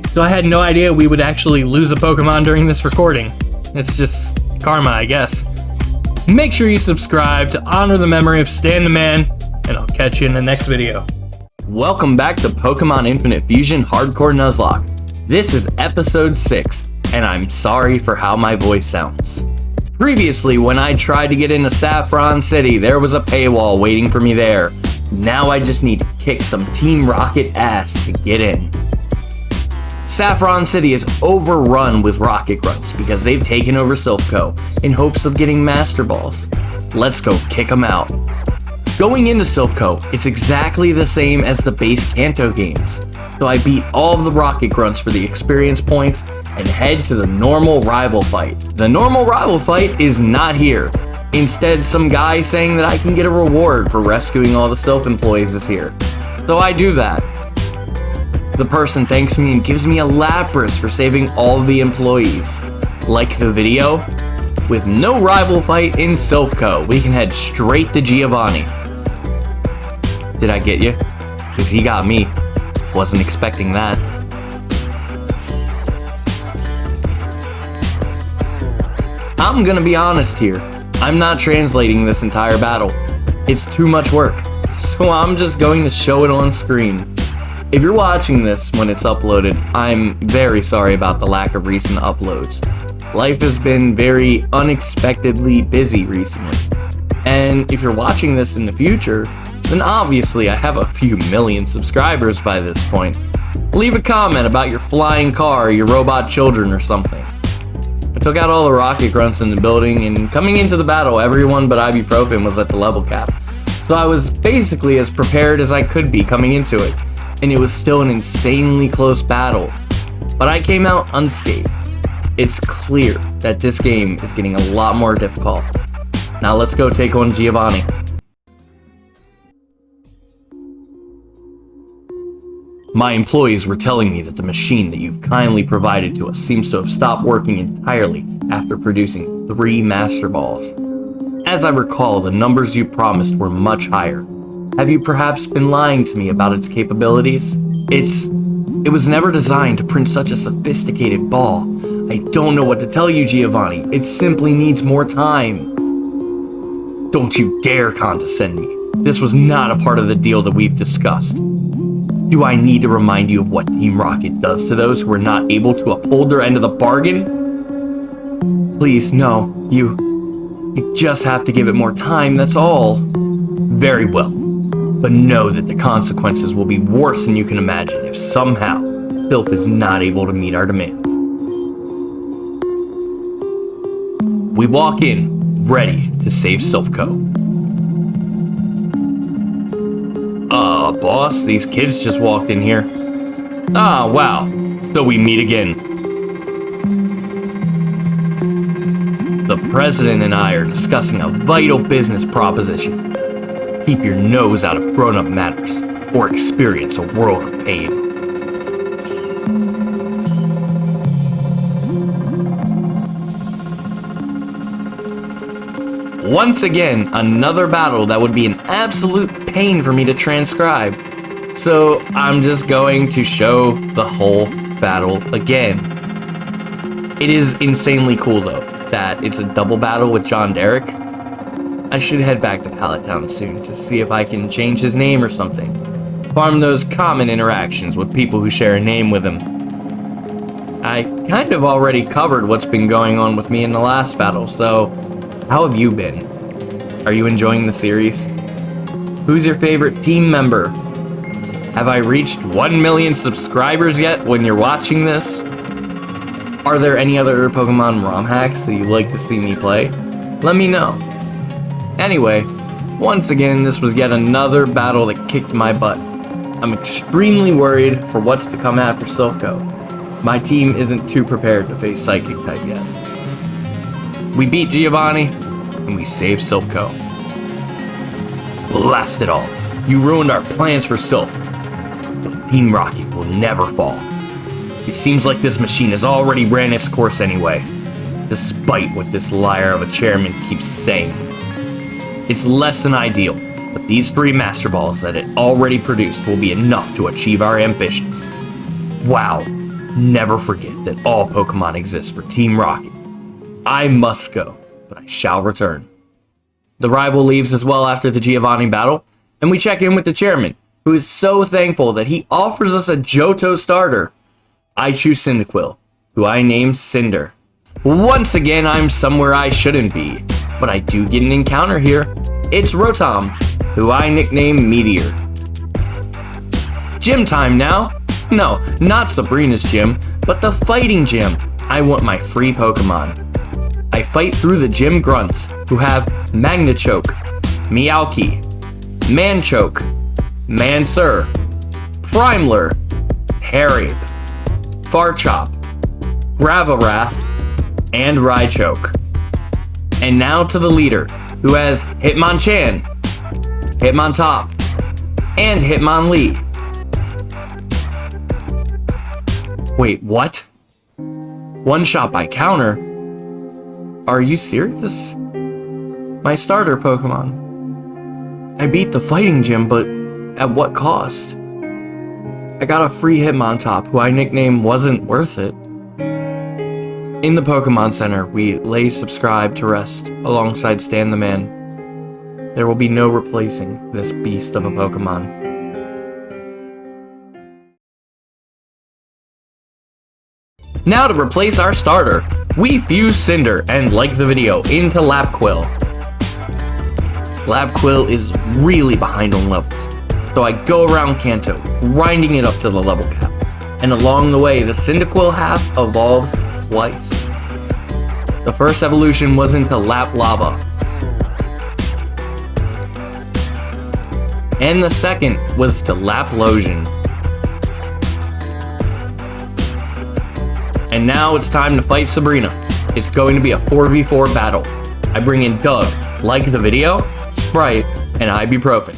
so I had no idea we would actually lose a Pokemon during this recording. It's just karma, I guess. Make sure you subscribe to honor the memory of Stan the Man, and I'll catch you in the next video. Welcome back to Pokemon Infinite Fusion Hardcore Nuzlocke. This is episode 6, and I'm sorry for how my voice sounds. Previously, when I tried to get into Saffron City, there was a paywall waiting for me there. Now I just need to kick some Team Rocket ass to get in. Saffron City is overrun with rocket grunts because they've taken over Silphco in hopes of getting Master Balls. Let's go kick them out. Going into Silphco, it's exactly the same as the base Kanto games, so I beat all of the rocket grunts for the experience points and head to the normal rival fight. The normal rival fight is not here. Instead, some guy saying that I can get a reward for rescuing all the Silph employees is here. So I do that. The person thanks me and gives me a Lapras for saving all the employees. Like the video? With no rival fight in Silphco, we can head straight to Giovanni. Did I get you? Because he got me. Wasn't expecting that. I'm gonna be honest here. I'm not translating this entire battle. It's too much work. So I'm just going to show it on screen. If you're watching this when it's uploaded, I'm very sorry about the lack of recent uploads. Life has been very unexpectedly busy recently. And if you're watching this in the future, then obviously I have a few million subscribers by this point. Leave a comment about your flying car or your robot children or something. I took out all the rocket grunts in the building, and coming into the battle, everyone but Ibuprofen was at the level cap. So I was basically as prepared as I could be coming into it, and it was still an insanely close battle. But I came out unscathed. It's clear that this game is getting a lot more difficult. Now let's go take on Giovanni. My employees were telling me that the machine that you've kindly provided to us seems to have stopped working entirely after producing 3 Master Balls. As I recall, the numbers you promised were much higher. Have you perhaps been lying to me about its capabilities? It was never designed to print such a sophisticated ball. I don't know what to tell you, Giovanni. It simply needs more time. Don't you dare condescend me. This was not a part of the deal that we've discussed. Do I need to remind you of what Team Rocket does to those who are not able to uphold their end of the bargain? Please, no. You just have to give it more time, that's all. Very well. But know that the consequences will be worse than you can imagine if somehow Silph is not able to meet our demands. We walk in, ready to save Silphco. Boss, these kids just walked in here. Ah, wow. So we meet again. The president and I are discussing a vital business proposition. Keep your nose out of grown-up matters, or experience a world of pain. Once again, another battle that would be an absolute pain for me to transcribe. So I'm just going to show the whole battle again. It is insanely cool though, that it's a double battle with John Derek. I should head back to Pallet Town soon to see if I can change his name or something. Farm those common interactions with people who share a name with him. I kind of already covered what's been going on with me in the last battle, so how have you been? Are you enjoying the series? Who's your favorite team member? Have I reached 1 million subscribers yet when you're watching this? Are there any other Pokemon ROM hacks that you'd like to see me play? Let me know. Anyway, once again, this was yet another battle that kicked my butt. I'm extremely worried for what's to come after Silphco. My team isn't too prepared to face Psychic type yet. We beat Giovanni, and we saved Silphco. Blast it all. You ruined our plans for Silph. But Team Rocket will never fall. It seems like this machine has already ran its course anyway, despite what this liar of a chairman keeps saying. It's less than ideal, but these 3 Master Balls that it already produced will be enough to achieve our ambitions. Wow. Never forget that all Pokemon exist for Team Rocket. I must go, but I shall return. The rival leaves as well after the Giovanni battle, and we check in with the chairman, who is so thankful that he offers us a Johto starter. I choose Cyndaquil, who I named Cinder. Once again, I'm somewhere I shouldn't be, but I do get an encounter here. It's Rotom, who I nicknamed Meteor. Gym time now. No, not Sabrina's gym, but the fighting gym. I want my free Pokemon. I fight through the gym grunts, who have Magnechoke, Meowki, Manchoke, Mansur, Primler, Harry, Farchop, Gravarath, and Raichoke. And now to the leader, who has Hitmonchan, Hitmontop, and Hitmonlee. Wait, what? One shot by counter? Are you serious? My starter Pokemon. I beat the fighting gym, but at what cost? I got a free Hitmontop, who I nicknamed Wasn't Worth It. In the Pokemon Center, we lay subscribe to rest alongside Stan the Man. There will be no replacing this beast of a Pokemon. Now to replace our starter, we fuse Cinder and, like the video, into Lapquill. Lapquill is really behind on levels, so I go around Kanto, grinding it up to the level cap, and along the way, the Cyndaquil half evolves twice. The first evolution was into Laplava, and the second was to Laplosion. And now it's time to fight Sabrina. It's going to be a 4v4 battle. I bring in Doug, like the video, Sprite, and ibuprofen.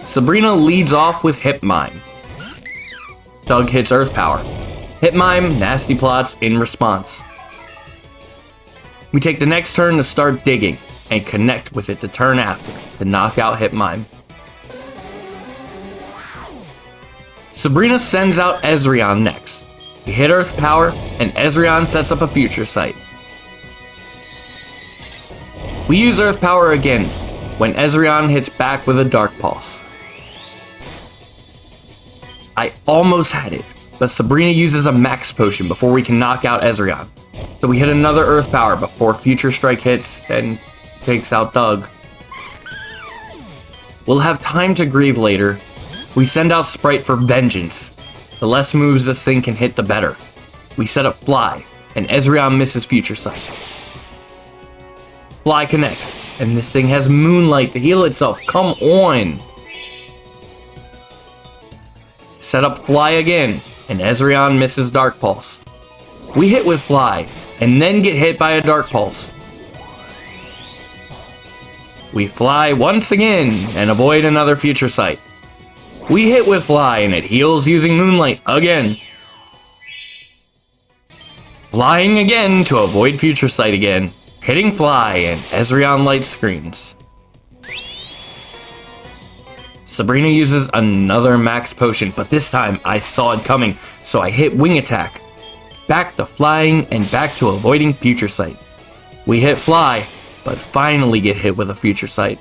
Sabrina leads off with Hipmime. Doug hits Earth Power. Hipmime nasty plots in response. We take the next turn to start digging, and connect with it the turn after to knock out Hipmime. Sabrina sends out Ezreon next. We hit Earth Power, and Ezreon sets up a Future Sight. We use Earth Power again, when Ezreon hits back with a Dark Pulse. I almost had it, but Sabrina uses a Max Potion before we can knock out Ezreon. So we hit another Earth Power before Future Strike hits and takes out Doug. We'll have time to grieve later. We send out Sprite for vengeance. The less moves this thing can hit, the better. We set up Fly, and Ezreon misses Future Sight. Fly connects, and this thing has Moonlight to heal itself. Come on! Set up Fly again, and Ezreon misses Dark Pulse. We hit with Fly, and then get hit by a Dark Pulse. We fly once again and avoid another Future Sight. We hit with Fly and it heals using Moonlight again. Flying again to avoid Future Sight again. Hitting Fly and Ezreon light screens. Sabrina uses another Max Potion, but this time I saw it coming, so I hit Wing Attack. Back to flying and back to avoiding Future Sight. We hit Fly, but finally get hit with a Future Sight.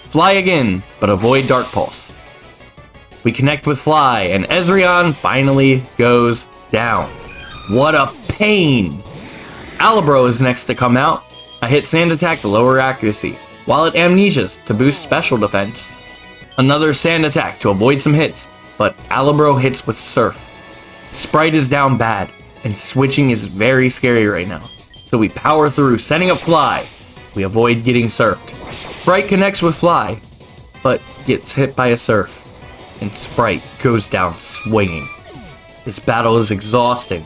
Fly again, but avoid Dark Pulse. We connect with Fly, and Ezreon finally goes down. What a pain! Alabro is next to come out. I hit Sand Attack to lower accuracy, while it Amnesias to boost special defense. Another Sand Attack to avoid some hits, but Alabro hits with Surf. Sprite is down bad, and switching is very scary right now. So we power through, setting up Fly. We avoid getting surfed. Sprite connects with Fly, but gets hit by a Surf. And Sprite goes down swinging. This battle is exhausting.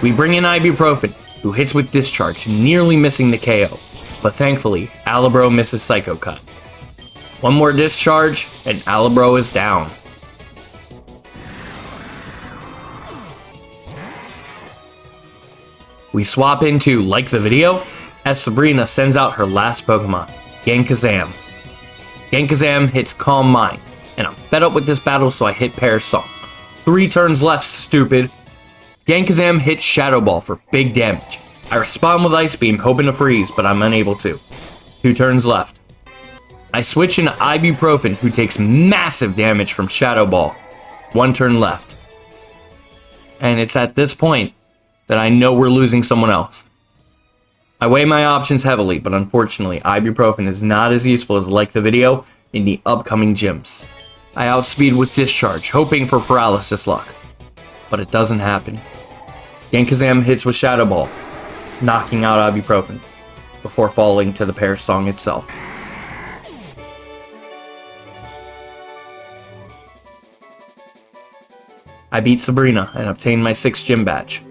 We bring in Ibuprofen, who hits with Discharge, nearly missing the KO. But thankfully, Alabro misses Psycho Cut. One more Discharge, and Alabro is down. We swap into Like the Video, as Sabrina sends out her last Pokemon, Genkazam. Genkazam hits Calm Mind, and I'm fed up with this battle, so I hit Pear Song. 3 turns left, stupid. Genkazam hits Shadow Ball for big damage. I respond with Ice Beam, hoping to freeze, but I'm unable to. 2 turns left. I switch into Ibuprofen, who takes massive damage from Shadow Ball. 1 turn left. And it's at this point then I know we're losing someone else. I weigh my options heavily, but unfortunately, ibuprofen is not as useful as like the video in the upcoming gyms. I outspeed with discharge, hoping for paralysis luck, but it doesn't happen. Yankazam hits with Shadow Ball, knocking out ibuprofen, before falling to the pair song itself. I beat Sabrina and obtained my 6th gym badge,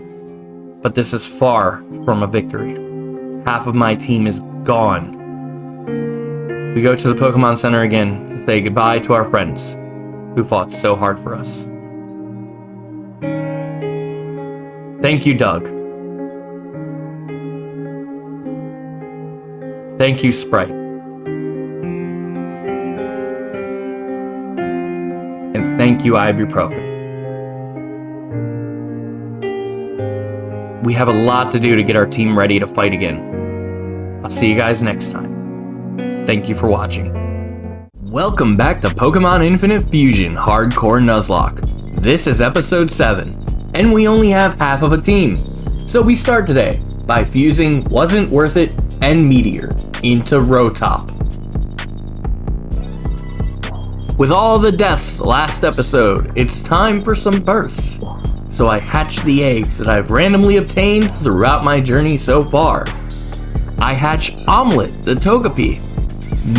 but this is far from a victory. Half of my team is gone. We go to the Pokemon Center again to say goodbye to our friends who fought so hard for us. Thank you, Doug. Thank you, Sprite. And thank you, ibuprofen. We have a lot to do to get our team ready to fight again. I'll see you guys next time. Thank you for watching. Welcome back to Pokemon Infinite Fusion Hardcore Nuzlocke. This is episode 7, and we only have half of a team. So we start today by fusing Wasn't Worth It and Meteor into Rotop. With all the deaths last episode, it's time for some births. So I hatch the eggs that I've randomly obtained throughout my journey so far. I hatch Omelette, the Togepi,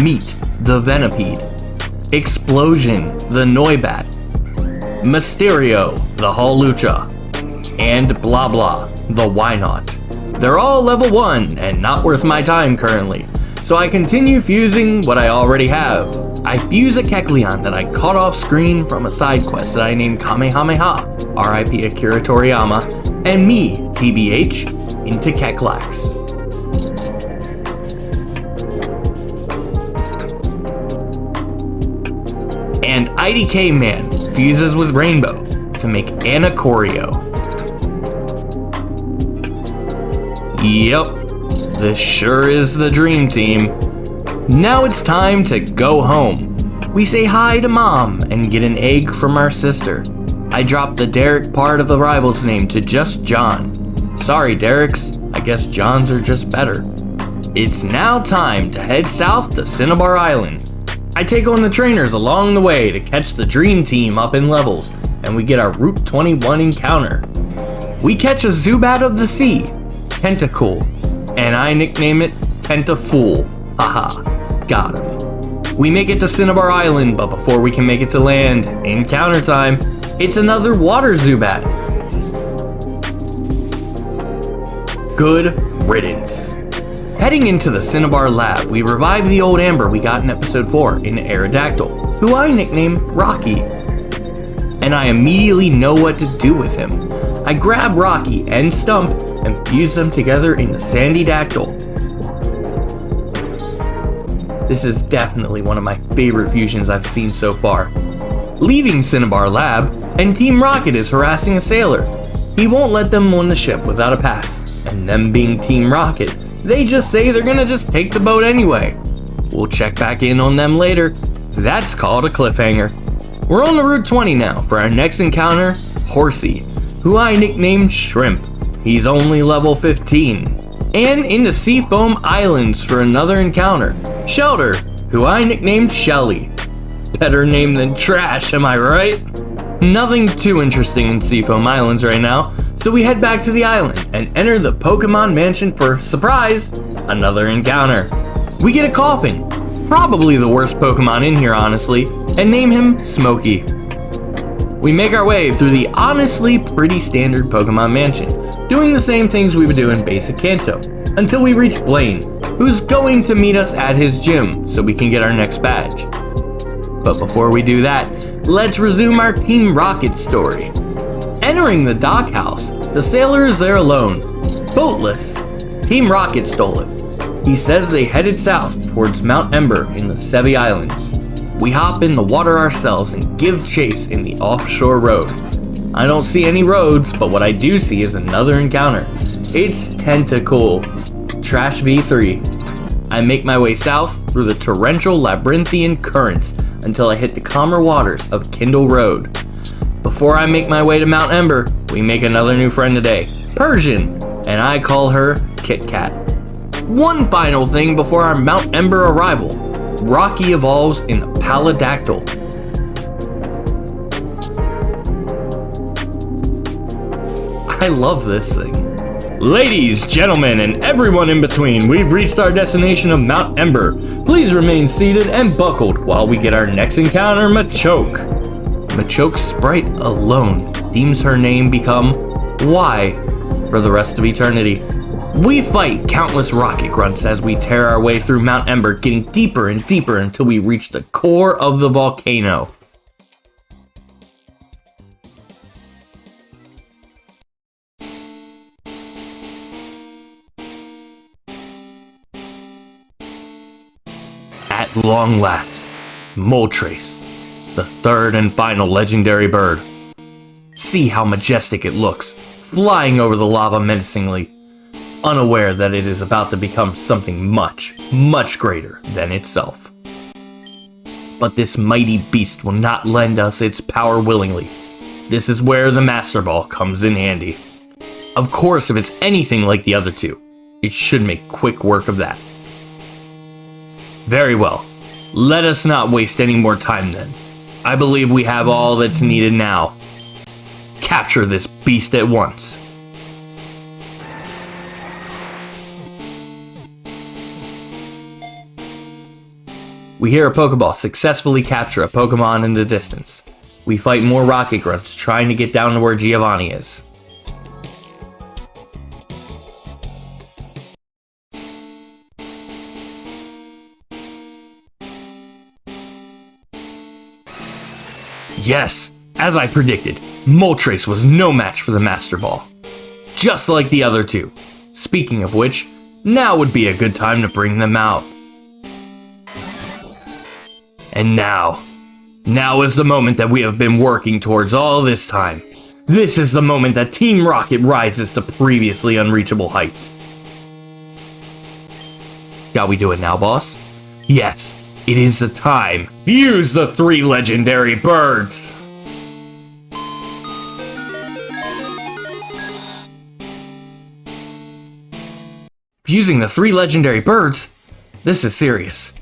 Meat, the Venipede, Explosion, the Noibat, Mysterio, the Hawlucha, and Blah Blah, the Wynot. They're all level 1 and not worth my time currently, so I continue fusing what I already have. I fuse a Kecleon that I caught off screen from a side quest that I named Kamehameha, RIP Akira Toriyama, and me, TBH, into Keclax. And IDK Man fuses with Rainbow to make Anacorio. Yep, this sure is the dream team. Now it's time to go home. We say hi to Mom and get an egg from our sister. I dropped the Derek part of the rival's name to just John. Sorry, Derek's. I guess John's are just better. It's now time to head south to Cinnabar Island. I take on the trainers along the way to catch the dream team up in levels, and we get our Route 21 encounter. We catch a Zubat of the Sea, Tentacool, and I nickname it Tentafool. Haha, got him. We make it to Cinnabar Island, but before we can make it to land, encounter time, it's another water Zubat. Good riddance. Heading into the Cinnabar lab, we revive the old Amber we got in episode 4 in Aerodactyl, who I nicknamed Rocky. And I immediately know what to do with him. I grab Rocky and Stump and fuse them together in the Sandy Dactyl. This is definitely one of my favorite fusions I've seen so far. Leaving Cinnabar Lab, and Team Rocket is harassing a sailor. He won't let them on the ship without a pass, and them being Team Rocket, they just say they're gonna just take the boat anyway. We'll check back in on them later. That's called a cliffhanger. We're on the Route 20 now for our next encounter, Horsey, who I nicknamed Shrimp. He's only level 15. And into Seafoam Islands for another encounter, Shelter, who I nicknamed Shelly. Better name than trash, am I right? Nothing too interesting in Seafoam Islands right now, so we head back to the island and enter the Pokemon Mansion for, surprise, another encounter. We get a Coughing, probably the worst Pokemon in here honestly, and name him Smokey. We make our way through the honestly pretty standard Pokemon Mansion, doing the same things we would do in basic Kanto, until we reach Blaine, who's going to meet us at his gym so we can get our next badge. But before we do that, let's resume our Team Rocket story. Entering the dock house, the sailor is there alone, boatless. Team Rocket stole it. He says they headed south towards Mount Ember in the Sevi Islands. We hop in the water ourselves and give chase in the offshore road. I don't see any roads, but what I do see is another encounter. It's Tentacool, Trash V3. I make my way south through the torrential labyrinthian currents until I hit the calmer waters of Kindle Road. Before I make my way to Mount Ember, we make another new friend today, Persian, and I call her Kit Kat. One final thing before our Mount Ember arrival. Rocky evolves in a Palindactyl. I love this thing. Ladies, gentlemen, and everyone in between, we've reached our destination of Mount Ember. Please remain seated and buckled while we get our next encounter, Machoke. Machoke's sprite alone deems her name become Y for the rest of eternity. We fight countless rocket grunts as we tear our way through Mount Ember, getting deeper and deeper until we reach the core of the volcano. At long last, Moltres, the third and final legendary bird. See how majestic it looks, flying over the lava menacingly, unaware that it is about to become something much, much greater than itself. But this mighty beast will not lend us its power willingly. This is where the Master Ball comes in handy. Of course, if it's anything like the other two, it should make quick work of that. Very well, let us not waste any more time then. I believe we have all that's needed now. Capture this beast at once. We hear a Pokeball successfully capture a Pokemon in the distance. We fight more rocket grunts trying to get down to where Giovanni is. Yes, as I predicted, Moltres was no match for the Master Ball. Just like the other two. Speaking of which, now would be a good time to bring them out. And now is the moment that we have been working towards all this time. This is the moment that Team Rocket rises to previously unreachable heights. Shall we do it now, boss? Yes, it is the time. Fuse the 3 legendary birds! Fusing the 3 legendary birds? This is serious.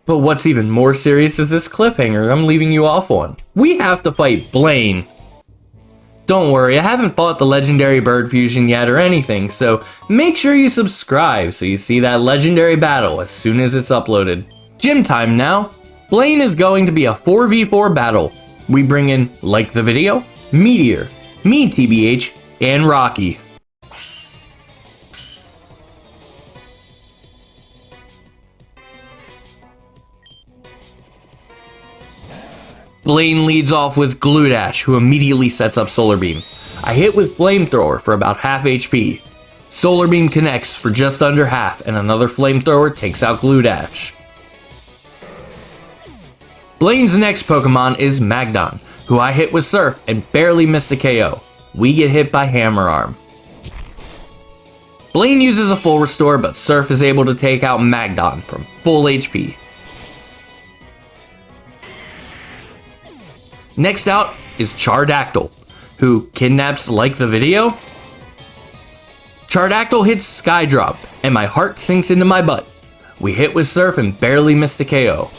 But what's even more serious is this cliffhanger I'm leaving you off on. We have to fight Blaine. Don't worry, I haven't fought the legendary bird fusion yet or anything, so make sure you subscribe so you see that legendary battle as soon as it's uploaded. Gym time now. Blaine is going to be a 4v4 battle. We bring in, like the video, Meteor, me TBH, and Rocky. Blaine leads off with Glue Dash, who immediately sets up Solar Beam. I hit with Flamethrower for about half HP. Solar Beam connects for just under half, and another Flamethrower takes out Glue Dash. Blaine's next Pokemon is Magdon, who I hit with Surf and barely missed a KO. We get hit by Hammer Arm. Blaine uses a full restore, but Surf is able to take out Magdon from full HP. Next out is Chargdactyl, who kidnaps like the video. Chargdactyl hits Skydrop, and my heart sinks into my butt. We hit with Surf and barely missed a KO.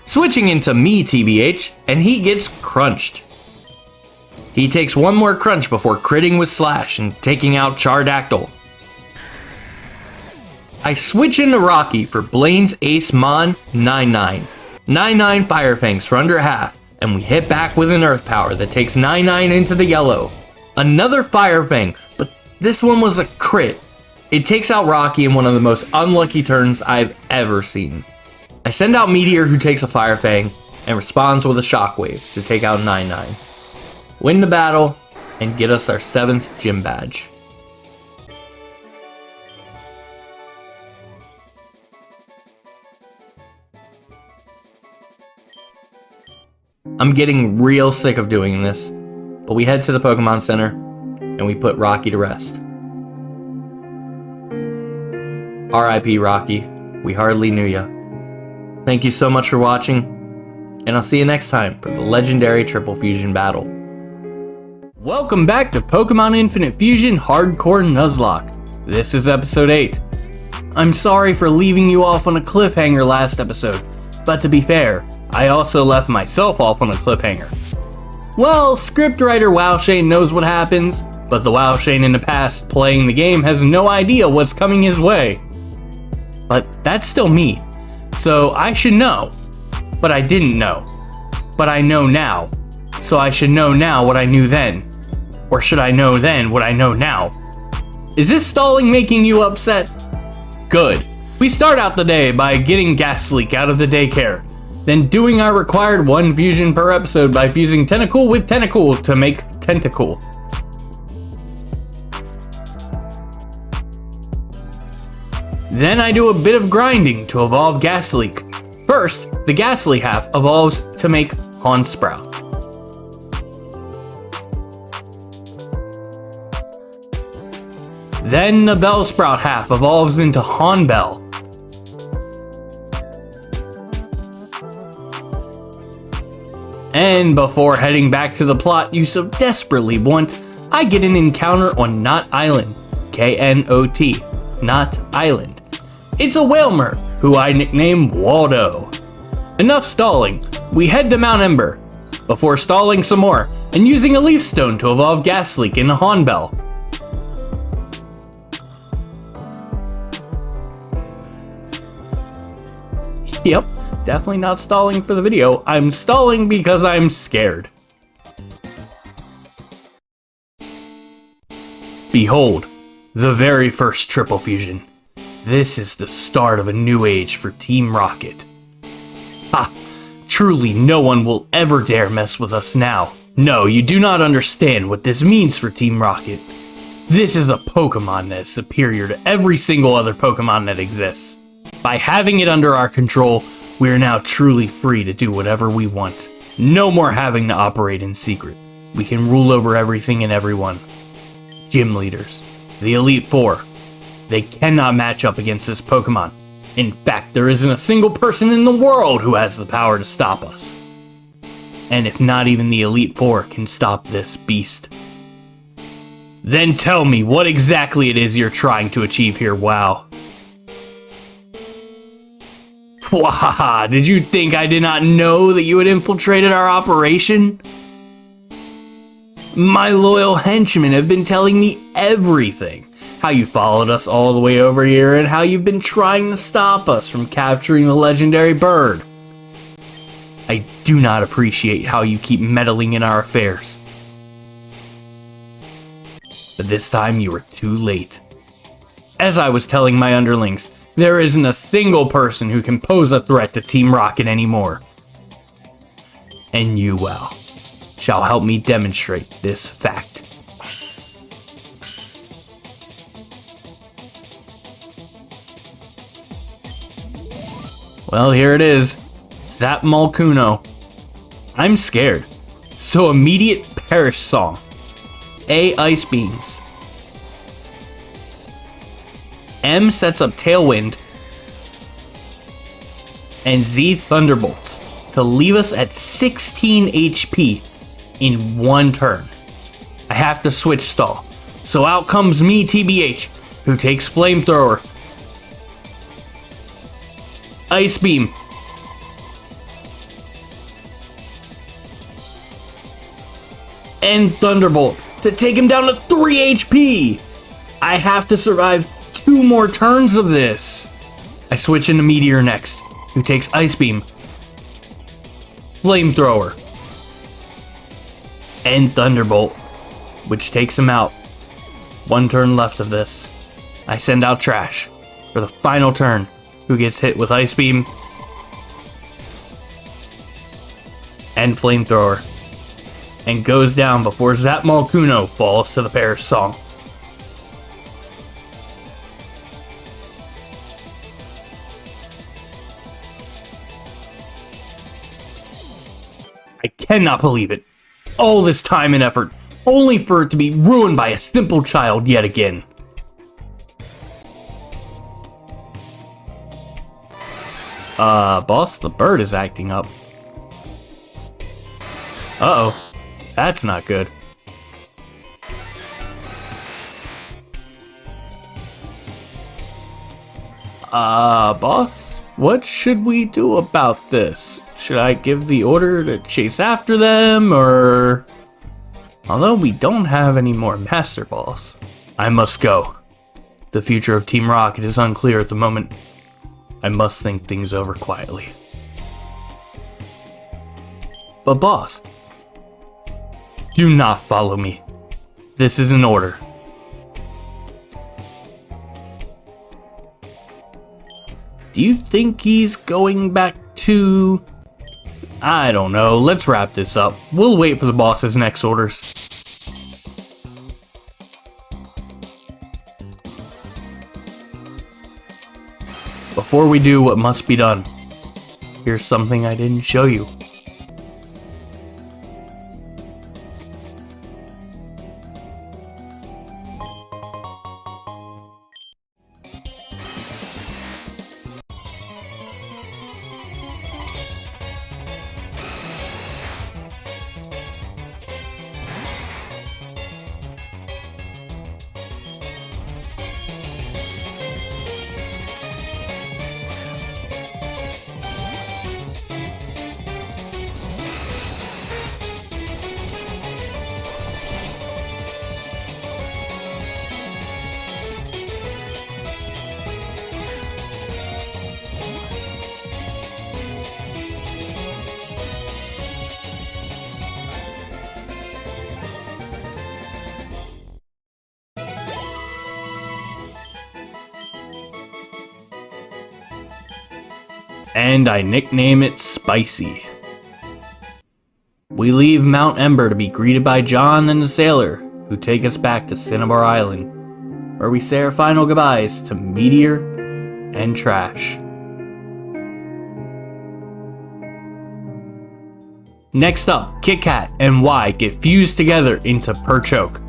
Switching into me TBH, and he gets crunched. He takes one more crunch before critting with Slash and taking out Chargdactyl. I switch into Rocky for Blaine's Ace Mon 9-9. 9-9 Fire Fangs for under half, and we hit back with an Earth Power that takes 9-9 into the yellow. Another Fire Fang, but this one was a crit. It takes out Rocky in one of the most unlucky turns I've ever seen. I send out Meteor, who takes a Fire Fang and responds with a Shockwave to take out 9-9. Win the battle and get us our 7th gym badge. I'm getting real sick of doing this, but we head to the Pokemon Center and we put Rocky to rest. R.I.P. Rocky, we hardly knew ya. Thank you so much for watching, and I'll see you next time for the legendary Triple Fusion battle. Welcome back to Pokemon Infinite Fusion Hardcore Nuzlocke. This is episode 8. I'm sorry for leaving you off on a cliffhanger last episode, but to be fair, I also left myself off on a cliffhanger. Well, scriptwriter WowShane knows what happens, but the WowShane in the past playing the game has no idea what's coming his way. But that's still me, so I should know. But I didn't know. But I know now, so I should know now what I knew then. Or should I know then what I know now? Is this stalling making you upset? Good. We start out the day by getting Ghastly out of the daycare, then doing our required 1 fusion per episode by fusing Tentacool with Tentacool to make Tentacool. Then I do a bit of grinding to evolve Ghastly. First, the Ghastly half evolves to make Hawnsprout. Then the Bellsprout half evolves into Haunbell. And before heading back to the plot you so desperately want, I get an encounter on Knot Island, K-N-O-T, Knot Island. It's a Whalmer, who I nickname Waldo. Enough stalling, we head to Mount Ember, before stalling some more and using a Leaf Stone to evolve Ghastly into Haunbell. Yep, definitely not stalling for the video. I'm stalling because I'm scared. Behold, the very first triple fusion. This is the start of a new age for Team Rocket. Ha! Truly no one will ever dare mess with us now. No, you do not understand what this means for Team Rocket. This is a Pokemon that is superior to every single other Pokemon that exists. By having it under our control, we are now truly free to do whatever we want. No more having to operate in secret. We can rule over everything and everyone. Gym leaders, the Elite Four, they cannot match up against this Pokemon. In fact, there isn't a single person in the world who has the power to stop us. And if not even the Elite Four can stop this beast, then tell me what exactly it is you're trying to achieve here, WoW. Wahaha, did you think I did not know that you had infiltrated our operation? My loyal henchmen have been telling me everything. How you followed us all the way over here and how you've been trying to stop us from capturing the legendary bird. I do not appreciate how you keep meddling in our affairs. But this time you were too late. As I was telling my underlings, there isn't a single person who can pose a threat to Team Rocket anymore. And you, WoW, shall help me demonstrate this fact. Well, here it is. Zap Malkuno. I'm scared. So immediate Perish Song. A. Ice Beams. M sets up Tailwind, and Z Thunderbolts to leave us at 16 HP in 1 turn. I have to switch stall, so out comes me, TBH, who takes Flamethrower, Ice Beam, and Thunderbolt to take him down to 3 HP. I have to survive 2 more turns of this. I switch into Meteor next, who takes Ice Beam, Flamethrower, and Thunderbolt, which takes him out. 1 turn left of this. I send out Trash for the final turn, who gets hit with Ice Beam and Flamethrower, and goes down before Zap Malkuno falls to the Perish Song. I cannot believe it. All this time and effort, only for it to be ruined by a simple child yet again. Boss, the bird is acting up. Uh-oh. That's not good. Boss, what should we do about this? Should I give the order to chase after them, or... Although we don't have any more Master Balls, I must go. The future of Team Rocket is unclear at the moment. I must think things over quietly. But boss, do not follow me. This is an order. Do you think he's going back to... I don't know, let's wrap this up. We'll wait for the boss's next orders. Before we do what must be done, here's something I didn't show you. And I nickname it Spicy. We leave Mount Ember to be greeted by John and the sailor, who take us back to Cinnabar Island, where we say our final goodbyes to Meteor and Trash. Next up, Kit Kat and Y get fused together into Perchoke.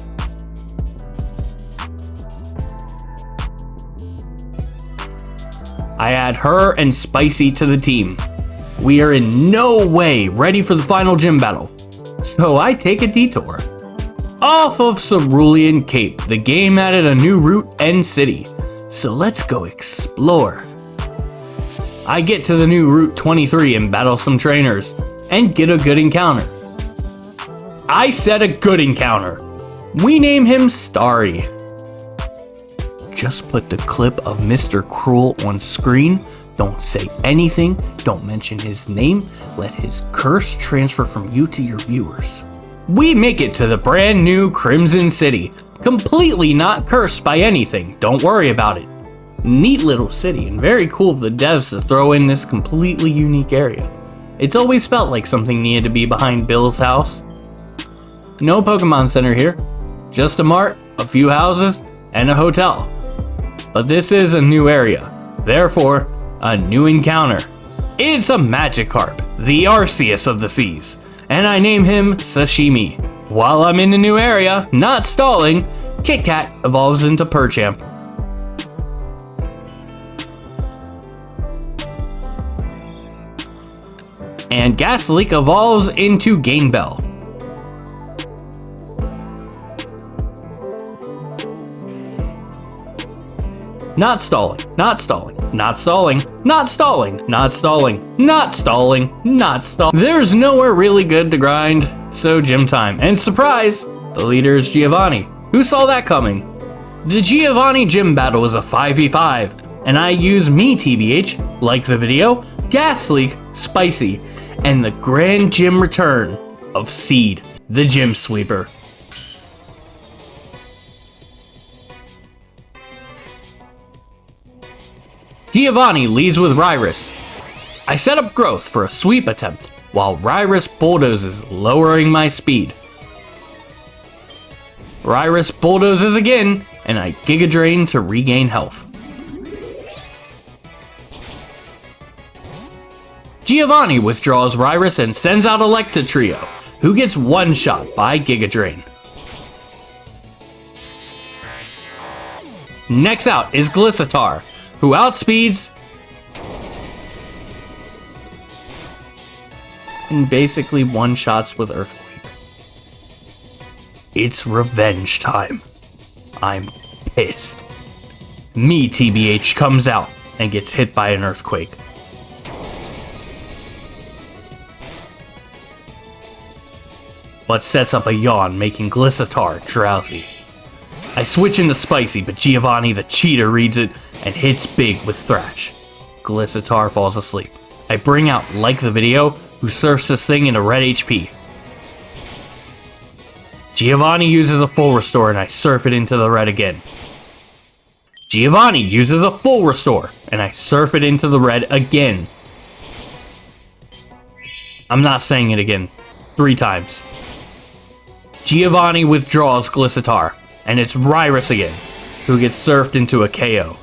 I add her and Spicy to the team. We are in no way ready for the final gym battle, so I take a detour. Off of Cerulean Cape, the game added a new route and city, so let's go explore. I get to the new Route 23 and battle some trainers, and get a good encounter. I said a good encounter. We name him Starry. Just put the clip of Mr. Cruel on screen. Don't say anything. Don't mention his name. Let his curse transfer from you to your viewers. We make it to the brand new Crimson City. Completely not cursed by anything. Don't worry about it. Neat little city, and very cool of the devs to throw in this completely unique area. It's always felt like something needed to be behind Bill's house. No Pokemon Center here. Just a mart, a few houses, and a hotel. But this is a new area, therefore, a new encounter. It's a Magikarp, the Arceus of the seas, and I name him Sashimi. While I'm in the new area, not stalling, Kit Kat evolves into Perchamp. And Gasleek evolves into Gainbell. Not stalling, not stalling, not stalling, not stalling, not stalling, not stalling, not stalling. There's nowhere really good to grind, so gym time. And surprise, the leader is Giovanni. Who saw that coming? The Giovanni gym battle is a 5v5, and I use me TBH, like the video, Gasleek, Spicy, and the grand gym return of Seed, the gym sweeper. Giovanni leads with Ryrus. I set up growth for a sweep attempt, while Ryrus bulldozes, lowering my speed. Ryrus bulldozes again, and I Giga Drain to regain health. Giovanni withdraws Ryrus and sends out Electatrio, who gets one-shot by Giga Drain. Next out is Glissatar, who outspeeds and basically one-shots with Earthquake. It's revenge time. I'm pissed. Me TBH comes out, and gets hit by an earthquake. But sets up a yawn, making Glissatar drowsy. I switch into Spicy, but Giovanni the cheater reads it and hits big with Thrash. Glissatar falls asleep. I bring out Like the Video, who surfs this thing into red HP. Giovanni uses a full restore and I surf it into the red again. Giovanni uses a full restore and I surf it into the red again. I'm not saying it again. 3 times. Giovanni withdraws Glissatar, and it's Ryrus again, who gets surfed into a KO.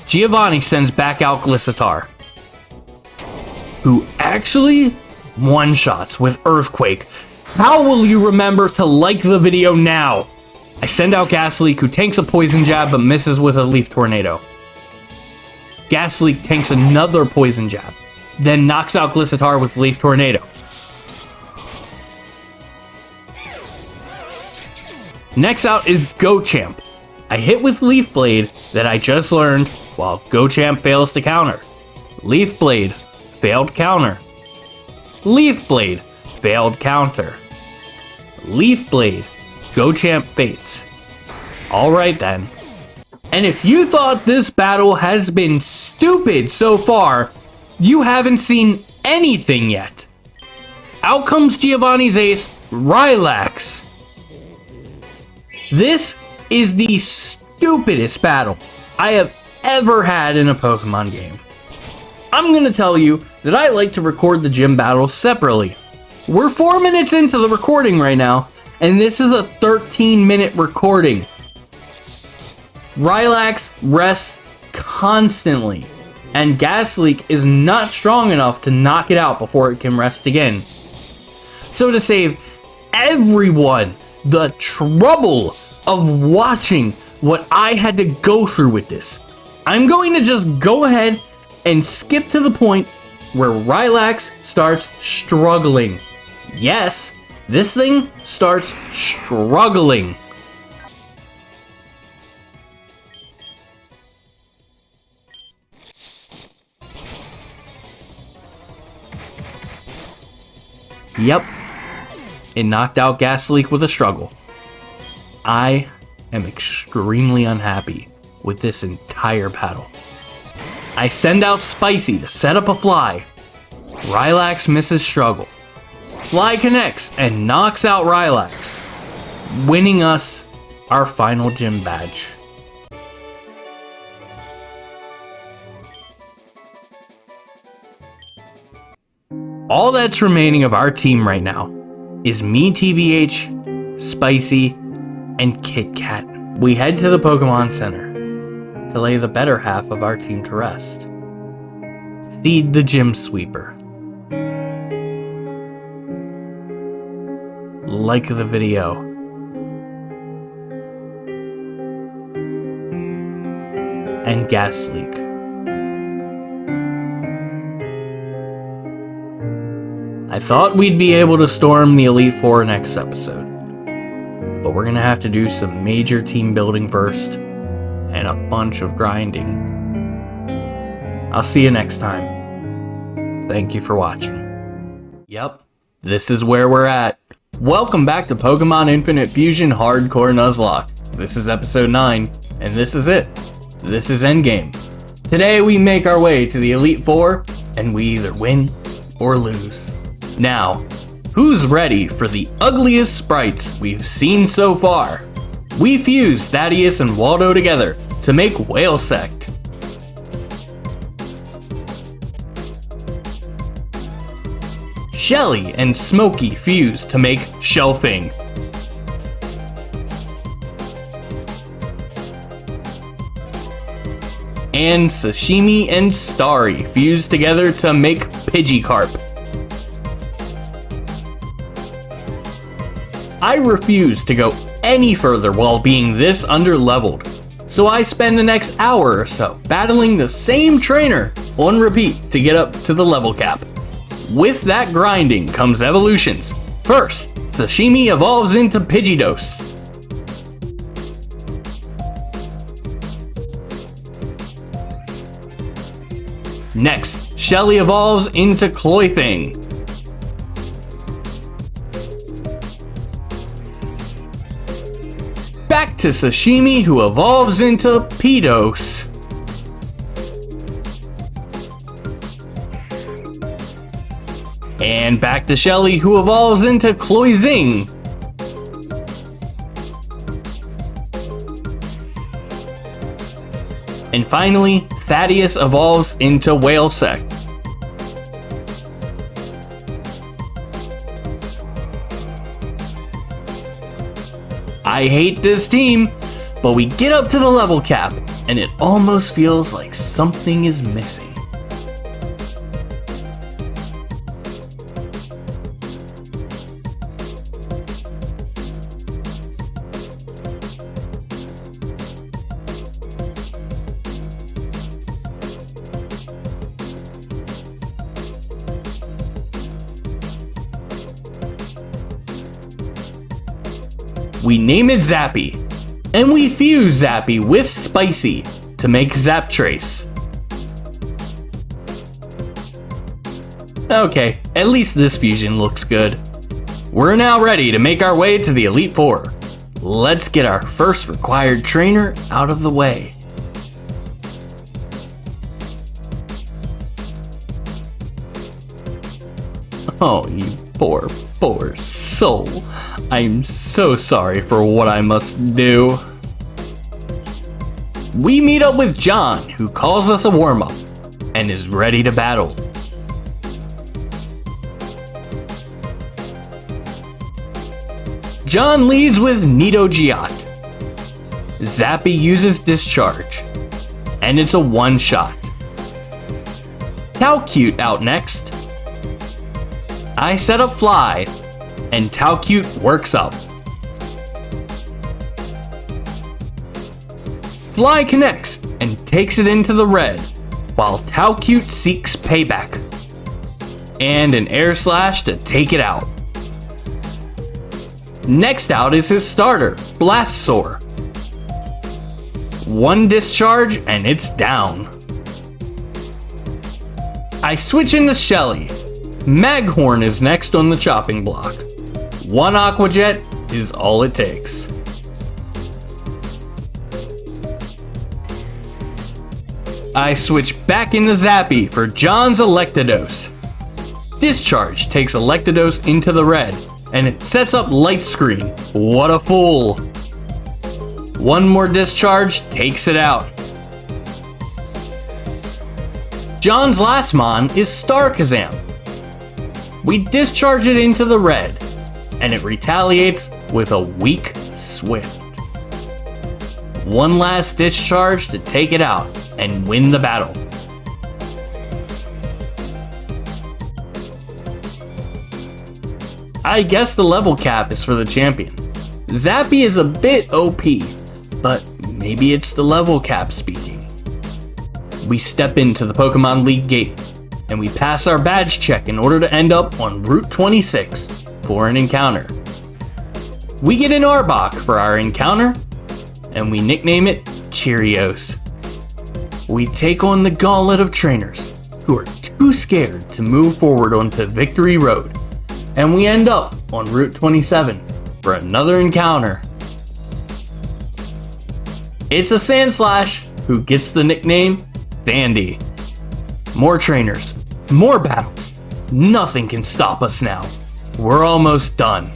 Giovanni sends back out Glissatar, who actually one-shots with Earthquake. How will you remember to like the video now? I send out Gas Leak, who tanks a Poison Jab but misses with a Leaf Tornado. Gas Leak tanks another Poison Jab, then knocks out Glissatar with Leaf Tornado. Next out is Gochamp. I hit with Leaf Blade that I just learned while Gochamp fails to counter. Leaf Blade, failed counter. Leaf Blade, failed counter. Leaf Blade, Gochamp fates. Alright then. And if you thought this battle has been stupid so far, you haven't seen anything yet. Out comes Giovanni's ace, Rylax. This is the stupidest battle I have ever had in a Pokemon game. I'm gonna tell you that I like to record the gym battles separately. We're 4 minutes into the recording right now, and this is a 13-minute recording. Rylax rests constantly, and Gas Leak is not strong enough to knock it out before it can rest again. So to save everyone the trouble of watching what I had to go through with this, I'm going to just go ahead and skip to the point where Rylax starts struggling. Yes, this thing starts struggling. Yep, it knocked out Gas Leak with a struggle. I am extremely unhappy with this entire battle. I send out Spicy to set up a Fly. Rylax misses struggle. Fly connects and knocks out Rylax, winning us our final gym badge. All that's remaining of our team right now is me, TBH, Spicy, and Kit Kat. We head to the Pokemon Center to lay the better half of our team to rest. Seed the Gym Sweeper. Like the video. And Gas Leak. I thought we'd be able to storm the Elite Four next episode, but we're gonna have to do some major team building first, and a bunch of grinding. I'll see you next time. Thank you for watching. Yep, this is where we're at. Welcome back to Pokemon Infinite Fusion Hardcore Nuzlocke. This is episode 9, and this is it. This is Endgame. Today we make our way to the Elite Four, and we either win or lose. Now, who's ready for the ugliest sprites we've seen so far? We fuse Thaddeus and Waldo together to make Whale Sect. Shelly and Smokey fuse to make Shelfing. And Sashimi and Starry fuse together to make Pidgeycarp. I refuse to go any further while being this underleveled, so I spend the next hour or so battling the same trainer on repeat to get up to the level cap. With that grinding comes evolutions. First, Sashimi evolves into Pidgeydose. Next, Shelly evolves into Cloything. Back to Sashimi, who evolves into Pedos. And back to Shelly, who evolves into Cloyzing. And finally, Thaddeus evolves into Whalesect. I hate this team, but we get up to the level cap, and it almost feels like something is missing. We name it Zappy, and we fuse Zappy with Spicy to make Zaptrace. Okay, at least this fusion looks good. We're now ready to make our way to the Elite Four. Let's get our first required trainer out of the way. Oh, you poor soul. I'm so sorry for what I must do. We meet up with John, who calls us a warm-up and is ready to battle. John leads with Nidogeot. Zappy uses Discharge, and it's a one-shot. Towcute out next. I set up Fly, and Towcute works up. Fly connects and takes it into the red, while Towcute seeks payback. And an Air Slash to take it out. Next out is his starter, Blastoise. One discharge and it's down. I switch into Shelly. Maghorn is next on the chopping block. One Aqua Jet is all it takes. I switch back into Zappy for John's Electados. Discharge takes Electados into the red, and it sets up Light Screen. What a fool! One more discharge takes it out. John's last mon is Starkazam. We discharge it into the red, and it retaliates with a weak Swift. One last discharge to take it out and win the battle. I guess the level cap is for the champion. Zappy is a bit OP, but maybe it's the level cap speaking. We step into the Pokemon League gate, and we pass our badge check in order to end up on Route 26 for an encounter. We get an Arbok for our encounter, and we nickname it Cheerios. We take on the gauntlet of trainers who are too scared to move forward onto Victory Road, and we end up on Route 27 for another encounter. It's a Sandslash who gets the nickname Thandy. More trainers, more battles. Nothing can stop us now. We're almost done.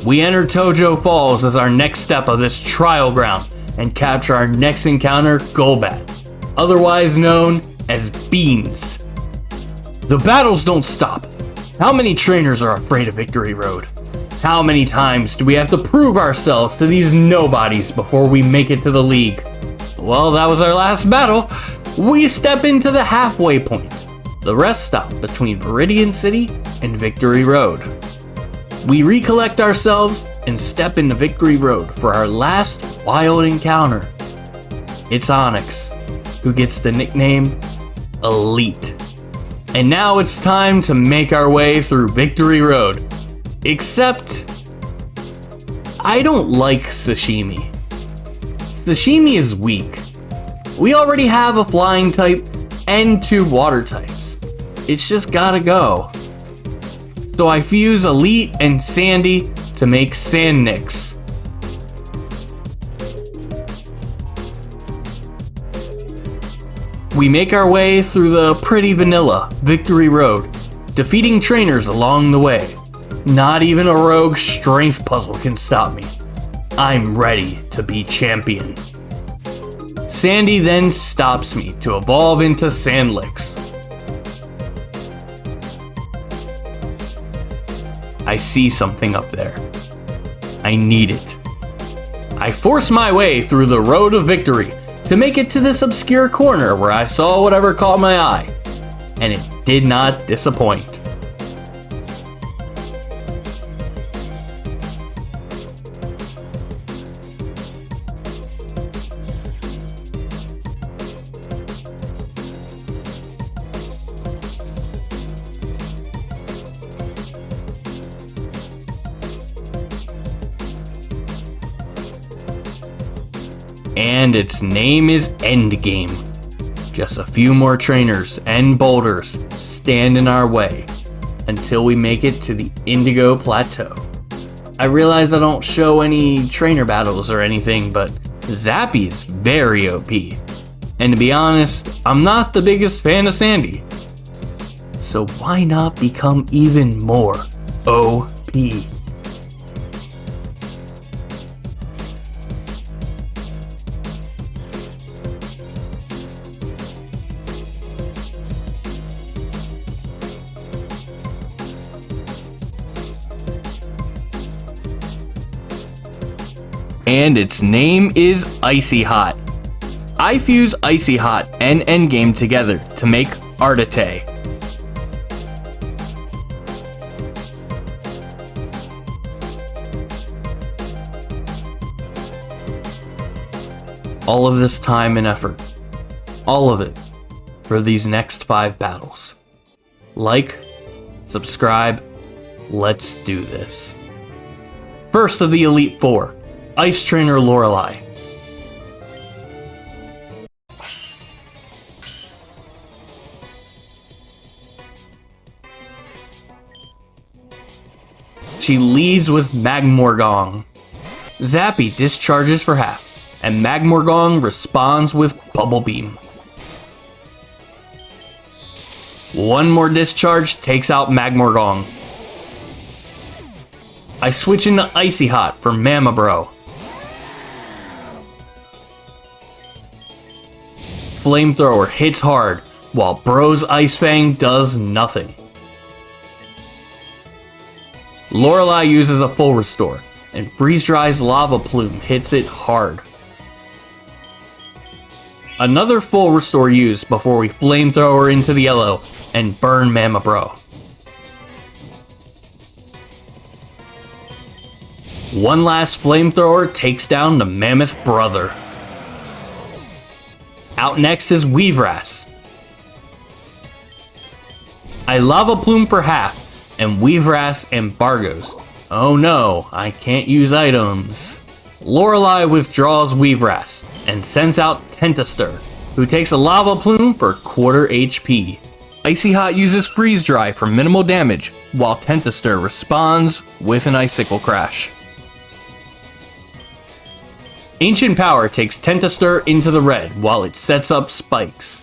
We enter Tojo Falls as our next step of this trial ground and capture our next encounter, Golbat, otherwise known as Beans. The battles don't stop. How many trainers are afraid of Victory Road? How many times do we have to prove ourselves to these nobodies before we make it to the league? Well, that was our last battle. We step into the halfway point, the rest stop between Viridian City and Victory Road. We recollect ourselves and step into Victory Road for our last wild encounter. It's Onyx, who gets the nickname Elite. And now it's time to make our way through Victory Road. Except, I don't like Sashimi. Sashimi is weak. We already have a flying type, and 2 water types. It's just gotta go. So I fuse Elite and Sandy to make Sandnix. We make our way through the pretty vanilla Victory Road, defeating trainers along the way. Not even a rogue strength puzzle can stop me. I'm ready to be champion. Sandy then stops me to evolve into Sandlix. I see something up there. I need it. I force my way through the road of victory to make it to this obscure corner where I saw whatever caught my eye, and it did not disappoint. And its name is Endgame. Just a few more trainers and boulders stand in our way until we make it to the Indigo Plateau. I realize I don't show any trainer battles or anything, but Zappy's very OP. And to be honest, I'm not the biggest fan of Sandy. So why not become even more OP? And its name is Icy Hot. I fuse Icy Hot and Endgame together to make Ardite. All of this time and effort, all of it, for these next 5 battles. Like, subscribe, let's do this. First of the Elite 4. Ice Trainer Lorelei. She leads with Magmorgong. Zappy discharges for half, and Magmorgong responds with Bubble Beam. One more discharge takes out Magmorgong. I switch into Icy Hot for Mama Bro. Flamethrower hits hard, while Bro's Ice Fang does nothing. Lorelei uses a full restore, and Freeze Dry's Lava Plume hits it hard. Another full restore used before we Flamethrower into the yellow and burn Mama Bro. One last Flamethrower takes down the Mammoth Brother. Out next is Weavras. I Lava Plume for half, and Weavras embargoes. Oh no, I can't use items. Lorelei withdraws Weavras, and sends out Tentaster, who takes a Lava Plume for quarter HP. Icy Hot uses Freeze Dry for minimal damage, while Tentaster responds with an Icicle Crash. Ancient Power takes Tentaster into the red while it sets up spikes.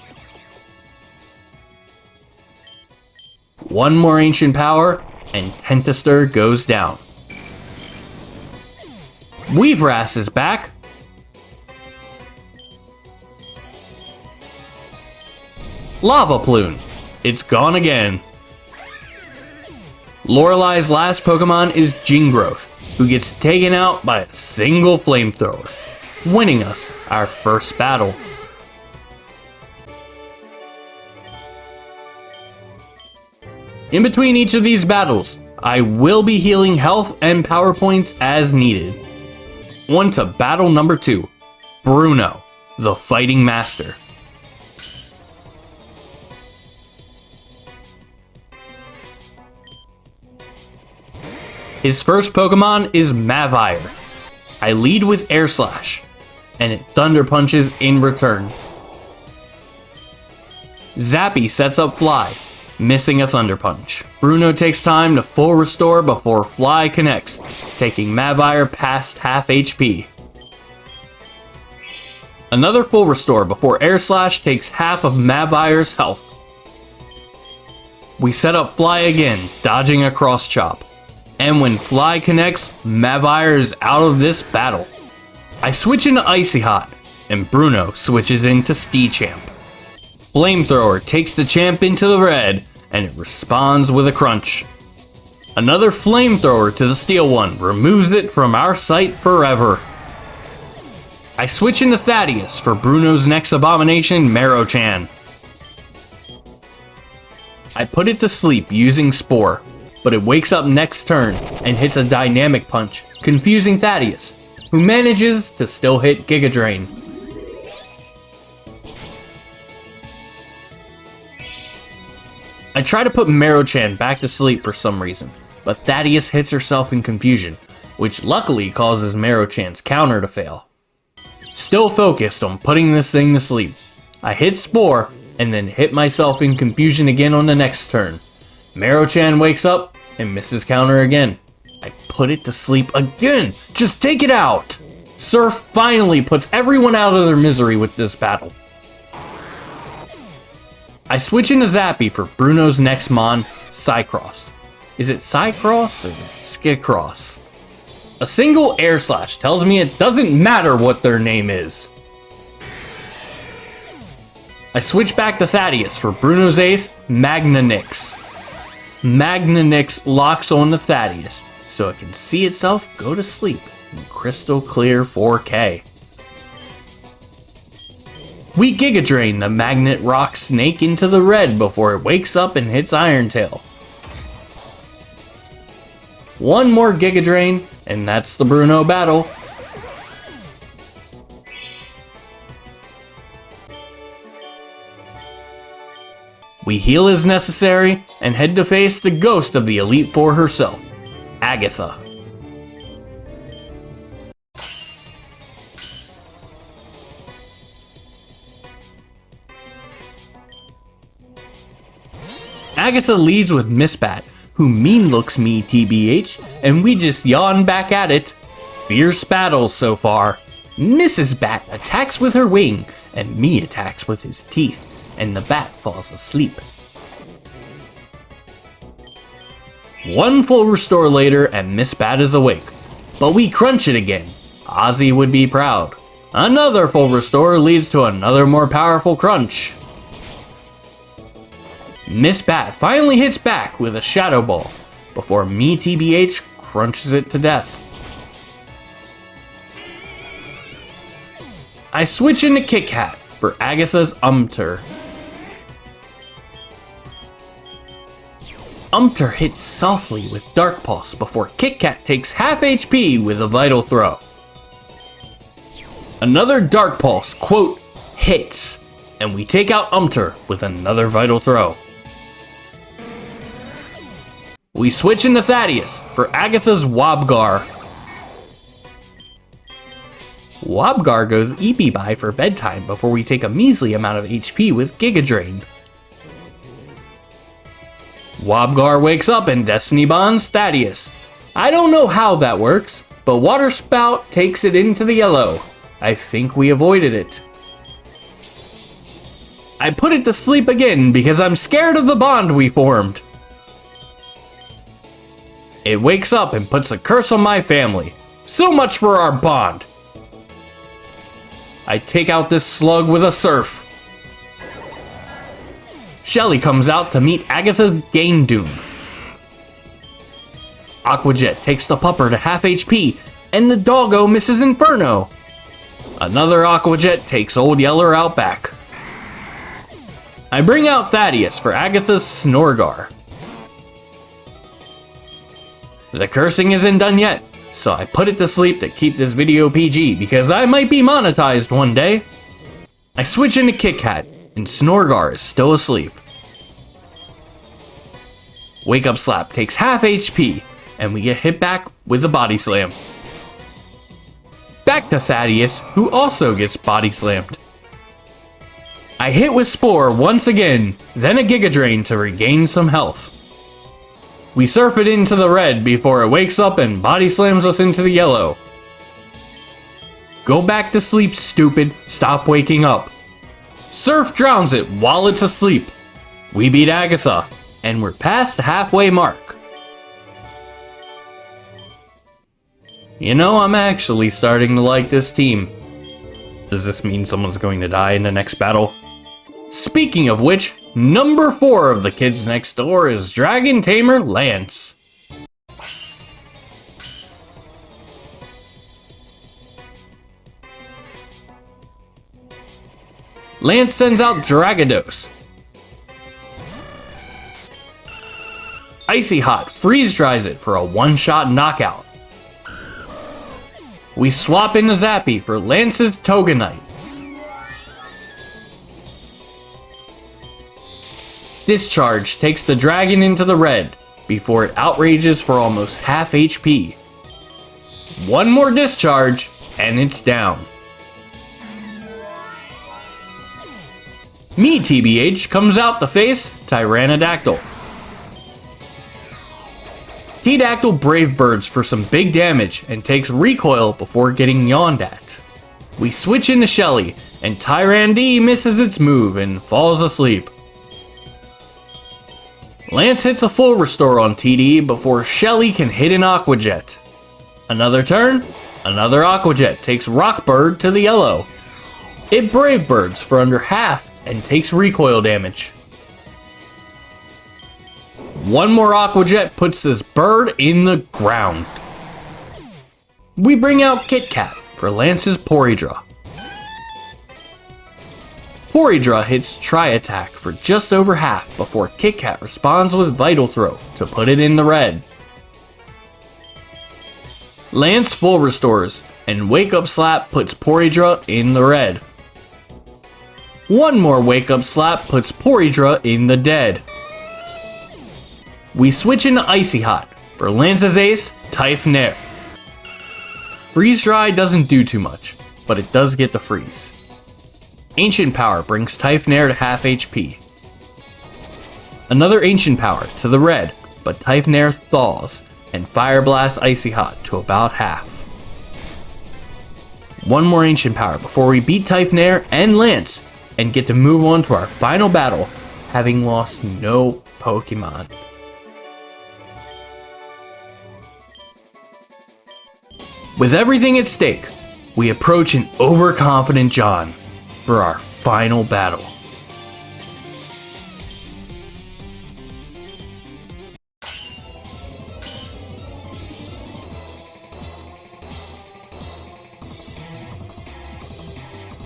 One more Ancient Power, and Tentaster goes down. Weavras is back. Lava Plume. It's gone again. Lorelei's last Pokemon is Gingrowth, who gets taken out by a single Flamethrower, winning us our first battle. In between each of these battles, I will be healing health and power points as needed. On to battle number 2, Bruno, the Fighting Master. His first Pokemon is Mavire. I lead with Air Slash, and it Thunder Punches in return. Zappy sets up Fly, missing a Thunder Punch. Bruno takes time to full restore before Fly connects, taking Mavire past half HP. Another full restore before Air Slash takes half of Mavire's health. We set up Fly again, dodging a cross chop. And when Fly connects, Mavire is out of this battle. I switch into Icy Hot, and Bruno switches into Champ. Flamethrower takes the champ into the red, and it responds with a crunch. Another Flamethrower to the steel one removes it from our sight forever. I switch into Thaddeus for Bruno's next abomination, Marochan. I put it to sleep using Spore, but it wakes up next turn and hits a dynamic punch, confusing Thaddeus, who manages to still hit Giga Drain. I try to put Marochan back to sleep for some reason, but Thaddeus hits herself in confusion, which luckily causes Marochan's counter to fail. Still focused on putting this thing to sleep, I hit Spore and then hit myself in confusion again on the next turn. Marochan wakes up and misses counter again. I put it to sleep again. Just take it out! Surf finally puts everyone out of their misery with this battle. I switch into Zappy for Bruno's next mon, Psycross. Is it Psycross or Skicross? A single Air Slash tells me it doesn't matter what their name is. I switch back to Thaddeus for Bruno's ace, Magnanix. Magnanix locks on to Thaddeus, so it can see itself go to sleep in crystal clear 4K. We Giga Drain the Magnet Rock Snake into the red before it wakes up and hits Iron Tail. One more Giga Drain, and that's the Bruno battle. We heal as necessary, and head to face the ghost of the Elite Four herself, Agatha. Agatha leads with Miss Bat, who mean looks me TBH, and we just yawn back at it. Fierce battles so far. Mrs. Bat attacks with her wing, and me attacks with his teeth, and the bat falls asleep. One full restore later, and Miss Bat is awake, but we crunch it again. Ozzy would be proud. Another full restore leads to another more powerful crunch. Miss Bat finally hits back with a Shadow Ball, before me TBH crunches it to death. I switch into Kit Kat for Agatha's Umter. Umter hits softly with Dark Pulse before Kit Kat takes half HP with a Vital Throw. Another Dark Pulse, quote, hits, and we take out Umter with another Vital Throw. We switch into Thaddeus for Agatha's Wobgar. Wobgar goes EP by for bedtime before we take a measly amount of HP with Giga Drain. Wobgar wakes up and Destiny Bonds Thaddeus. I don't know how that works, but Water Spout takes it into the yellow. I think we avoided it. I put it to sleep again because I'm scared of the bond we formed. It wakes up and puts a curse on my family. So much for our bond. I take out this slug with a surf. Shelly comes out to meet Agatha's Game Doom. Aqua Jet takes the pupper to half HP, and the doggo misses Inferno. Another Aqua Jet takes Old Yeller out back. I bring out Thaddeus for Agatha's Snorgar. The cursing isn't done yet, so I put it to sleep to keep this video PG because I might be monetized one day. I switch into Kit Kat, and Snorgar is still asleep. Wake Up Slap takes half HP, and we get hit back with a Body Slam. Back to Thaddeus, who also gets Body Slammed. I hit with Spore once again, then a Giga Drain to regain some health. We surf it into the red before it wakes up and body slams us into the yellow. Go back to sleep, stupid. Stop waking up. Surf drowns it while it's asleep. We beat Agatha, and we're past the halfway mark. You know, I'm actually starting to like this team. Does this mean someone's going to die in the next battle? Speaking of which, number 4 of the kids next door is Dragon Tamer Lance. Lance sends out Dragados. Icy Hot freeze dries it for a one-shot knockout. We swap into Zappy for Lance's Toganite. Discharge takes the dragon into the red before it outrages for almost half HP. One more discharge and it's down. Me, TBH, comes out to face Tyrannodactyl. T-Dactyl Brave Birds for some big damage and takes recoil before getting yawned at. We switch into Shelly, and Tyran D misses its move and falls asleep. Lance hits a full restore on TD before Shelly can hit an Aqua Jet. Another turn, another Aqua Jet takes Rock Bird to the yellow. It Brave Birds for under half and takes recoil damage. One more Aqua Jet puts this bird in the ground. We bring out Kit Kat for Lance's Porydraw. Porydraw hits Tri-Attack for just over half before Kit Kat responds with Vital Throw to put it in the red. Lance full restores, and Wake Up Slap puts Porydraw in the red. One more Wake Up Slap puts Porydraw in the dead. We switch into Icy Hot for Lance's ace, Typhnair. Freeze Dry doesn't do too much, but it does get the freeze. Ancient Power brings Typhnair to half HP. Another Ancient Power to the red, but Typhnair thaws and Fire Blast Icy Hot to about half. One more Ancient Power before we beat Typhnair and Lance and get to move on to our final battle, having lost no Pokemon. With everything at stake, we approach an overconfident John for our final battle.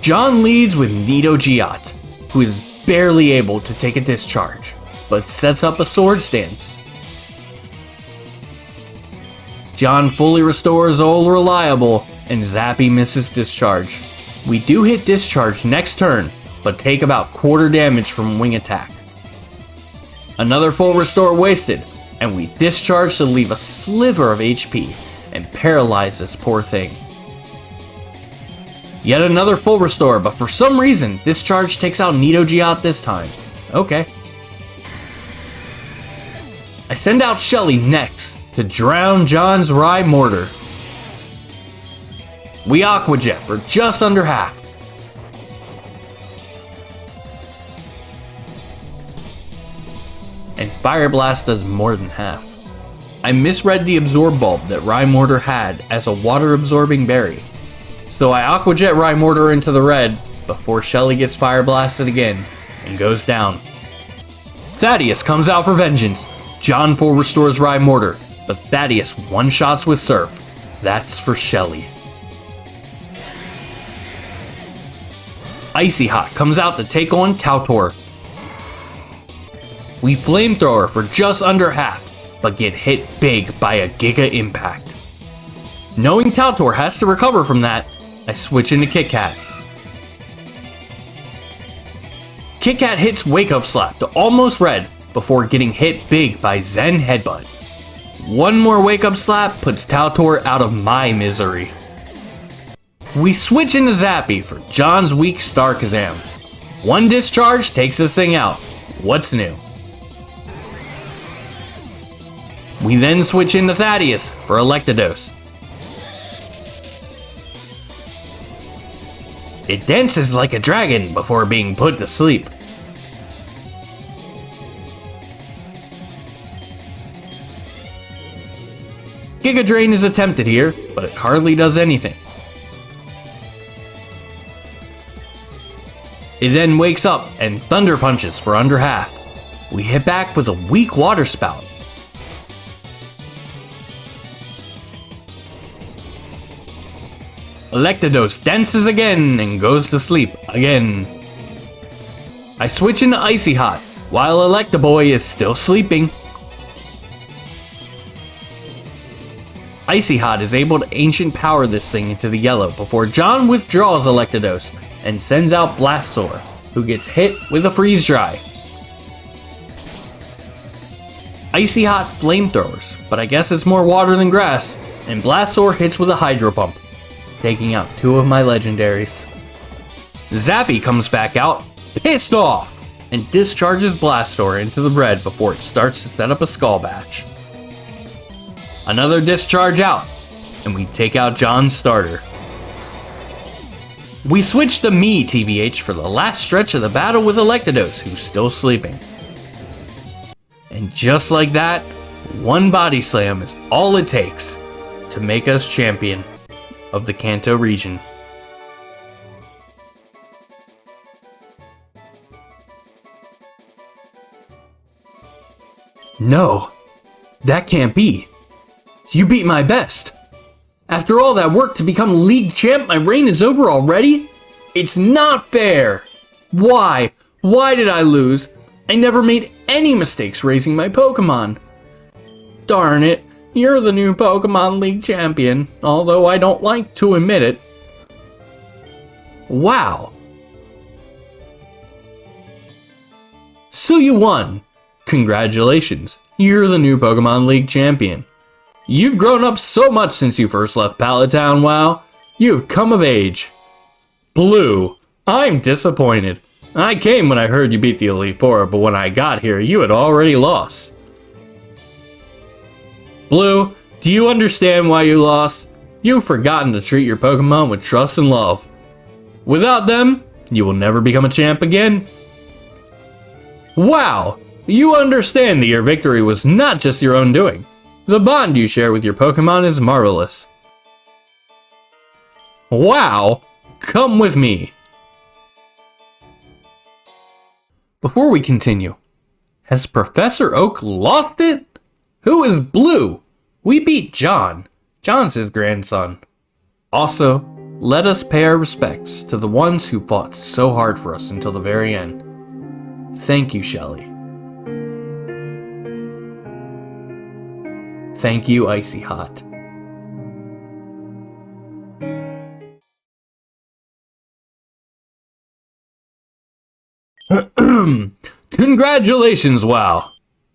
John leads with Nidogeot, who is barely able to take a discharge, but sets up a sword stance. John fully restores Old Reliable, and Zappy misses discharge. We do hit discharge next turn, but take about quarter damage from wing attack. Another full restore wasted, and we discharge to leave a sliver of HP and paralyze this poor thing. Yet another full restore, but for some reason, discharge takes out Nidogeot this time. Okay. I send out Shelly next to drown John's Rye Mortar. We Aqua Jet for just under half. And Fire Blast does more than half. I misread the Absorb Bulb that Rye Mortar had as a water absorbing berry. So I Aqua Jet Rye Mortar into the red before Shelly gets Fire Blasted again and goes down. Thaddeus comes out for vengeance. John full restores Rye Mortar, but Thaddeus one-shots with Surf. That's for Shelly. Icy Hot comes out to take on Tautor. We Flamethrower for just under half, but get hit big by a Giga Impact. Knowing Tautor has to recover from that, I switch into Kit Kat. Kit Kat hits Wake Up Slap to almost red before getting hit big by Zen Headbutt. One more Wake Up Slap puts Tautor out of my misery. We switch into Zappy for John's weak Starkazam. One discharge takes this thing out. What's new? We then switch into Thaddeus for Electados. It dances like a dragon before being put to sleep. Giga Drain is attempted here, but it hardly does anything. It then wakes up and Thunder Punches for under half. We hit back with a weak Water Spout. Electados dances again and goes to sleep again. I switch into Icy Hot while Electaboy is still sleeping. Icy Hot is able to Ancient Power this thing into the yellow before John withdraws Electados and sends out Blastoise, who gets hit with a Freeze Dry. Icy Hot Flamethrowers, but I guess it's more water than grass, and Blastoise hits with a Hydro Pump, taking out 2 of my legendaries. Zappy comes back out, pissed off, and discharges Blastoise into the red before it starts to set up a Skull Batch. Another discharge out, and we take out John's starter. We switch to me, TBH, for the last stretch of the battle with Electados, who's still sleeping. And just like that, one Body Slam is all it takes to make us champion of the Kanto region. No, that can't be. You beat my best. After all that work to become league champ, my reign is over already? It's not fair. Why? Why did I lose? I never made any mistakes raising my Pokemon. Darn it, you're the new Pokemon League champion, although I don't like to admit it. Wow. So you won. Congratulations, you're the new Pokemon League champion. You've grown up so much since you first left Pallet Town, WoW. You've come of age. Blue, I'm disappointed. I came when I heard you beat the Elite Four, but when I got here, you had already lost. Blue, do you understand why you lost? You've forgotten to treat your Pokemon with trust and love. Without them, you will never become a champ again. Wow, you understand that your victory was not just your own doing. The bond you share with your Pokemon is marvelous. Wow, come with me. Before we continue, has Professor Oak lost it? Who is Blue? We beat John. John's his grandson. Also, let us pay our respects to the ones who fought so hard for us until the very end. Thank you, Shelly. Thank you, Icy Hot. Congratulations, WoW!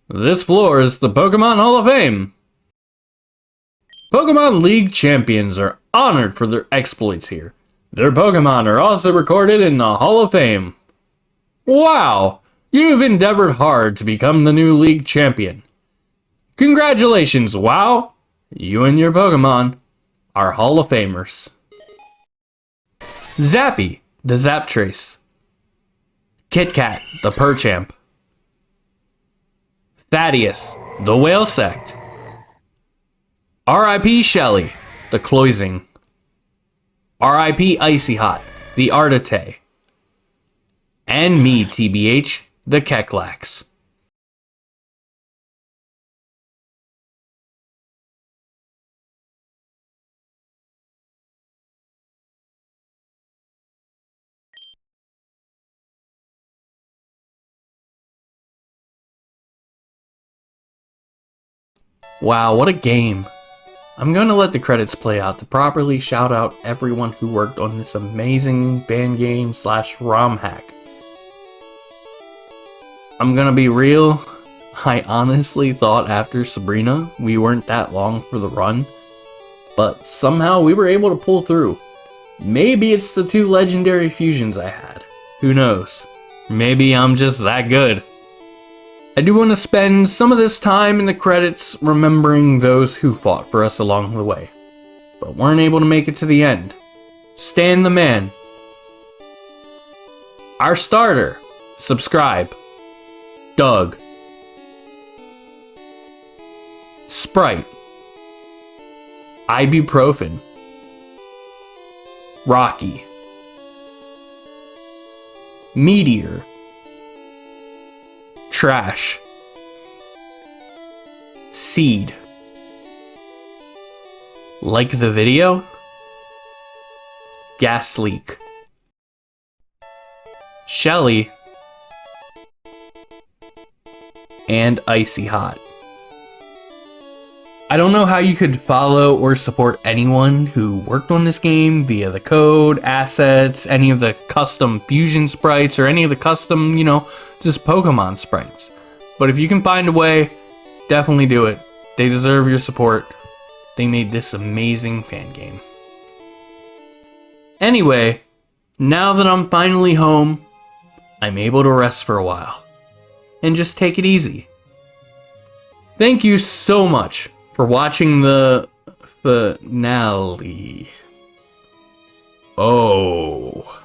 This floor is the Pokemon Hall of Fame. Pokemon League champions are honored for their exploits here. Their Pokemon are also recorded in the Hall of Fame. Wow! You've endeavored hard to become the new League champion. Congratulations, WoW! You and your Pokemon are Hall of Famers. Zappy, the Zaptrace. Kit Kat, the Perchamp. Thaddeus, the Whale Sect. R.I.P. Shelly, the Cloising. R.I.P. Icy Hot, the Ardite. And me, TBH, the Keclax. Wow, what a game. I'm going to let the credits play out to properly shout out everyone who worked on this amazing band game / ROM hack. I'm gonna be real, I honestly thought after Sabrina we weren't that long for the run, but somehow we were able to pull through. Maybe it's the 2 legendary fusions I had, who knows. Maybe I'm just that good. I do want to spend some of this time in the credits remembering those who fought for us along the way, but weren't able to make it to the end. Stan the Man. Our starter. Subscribe. Doug. Sprite. Ibuprofen. Rocky. Meteor. Trash. Seed. Like the video? Gas leak. Shelly. And Icy Hot. I don't know how you could follow or support anyone who worked on this game via the code, assets, any of the custom fusion sprites, or any of the custom, just Pokemon sprites. But if you can find a way, definitely do it. They deserve your support. They made this amazing fan game. Anyway, now that I'm finally home, I'm able to rest for a while and just take it easy. Thank you so much for watching the finale. Oh.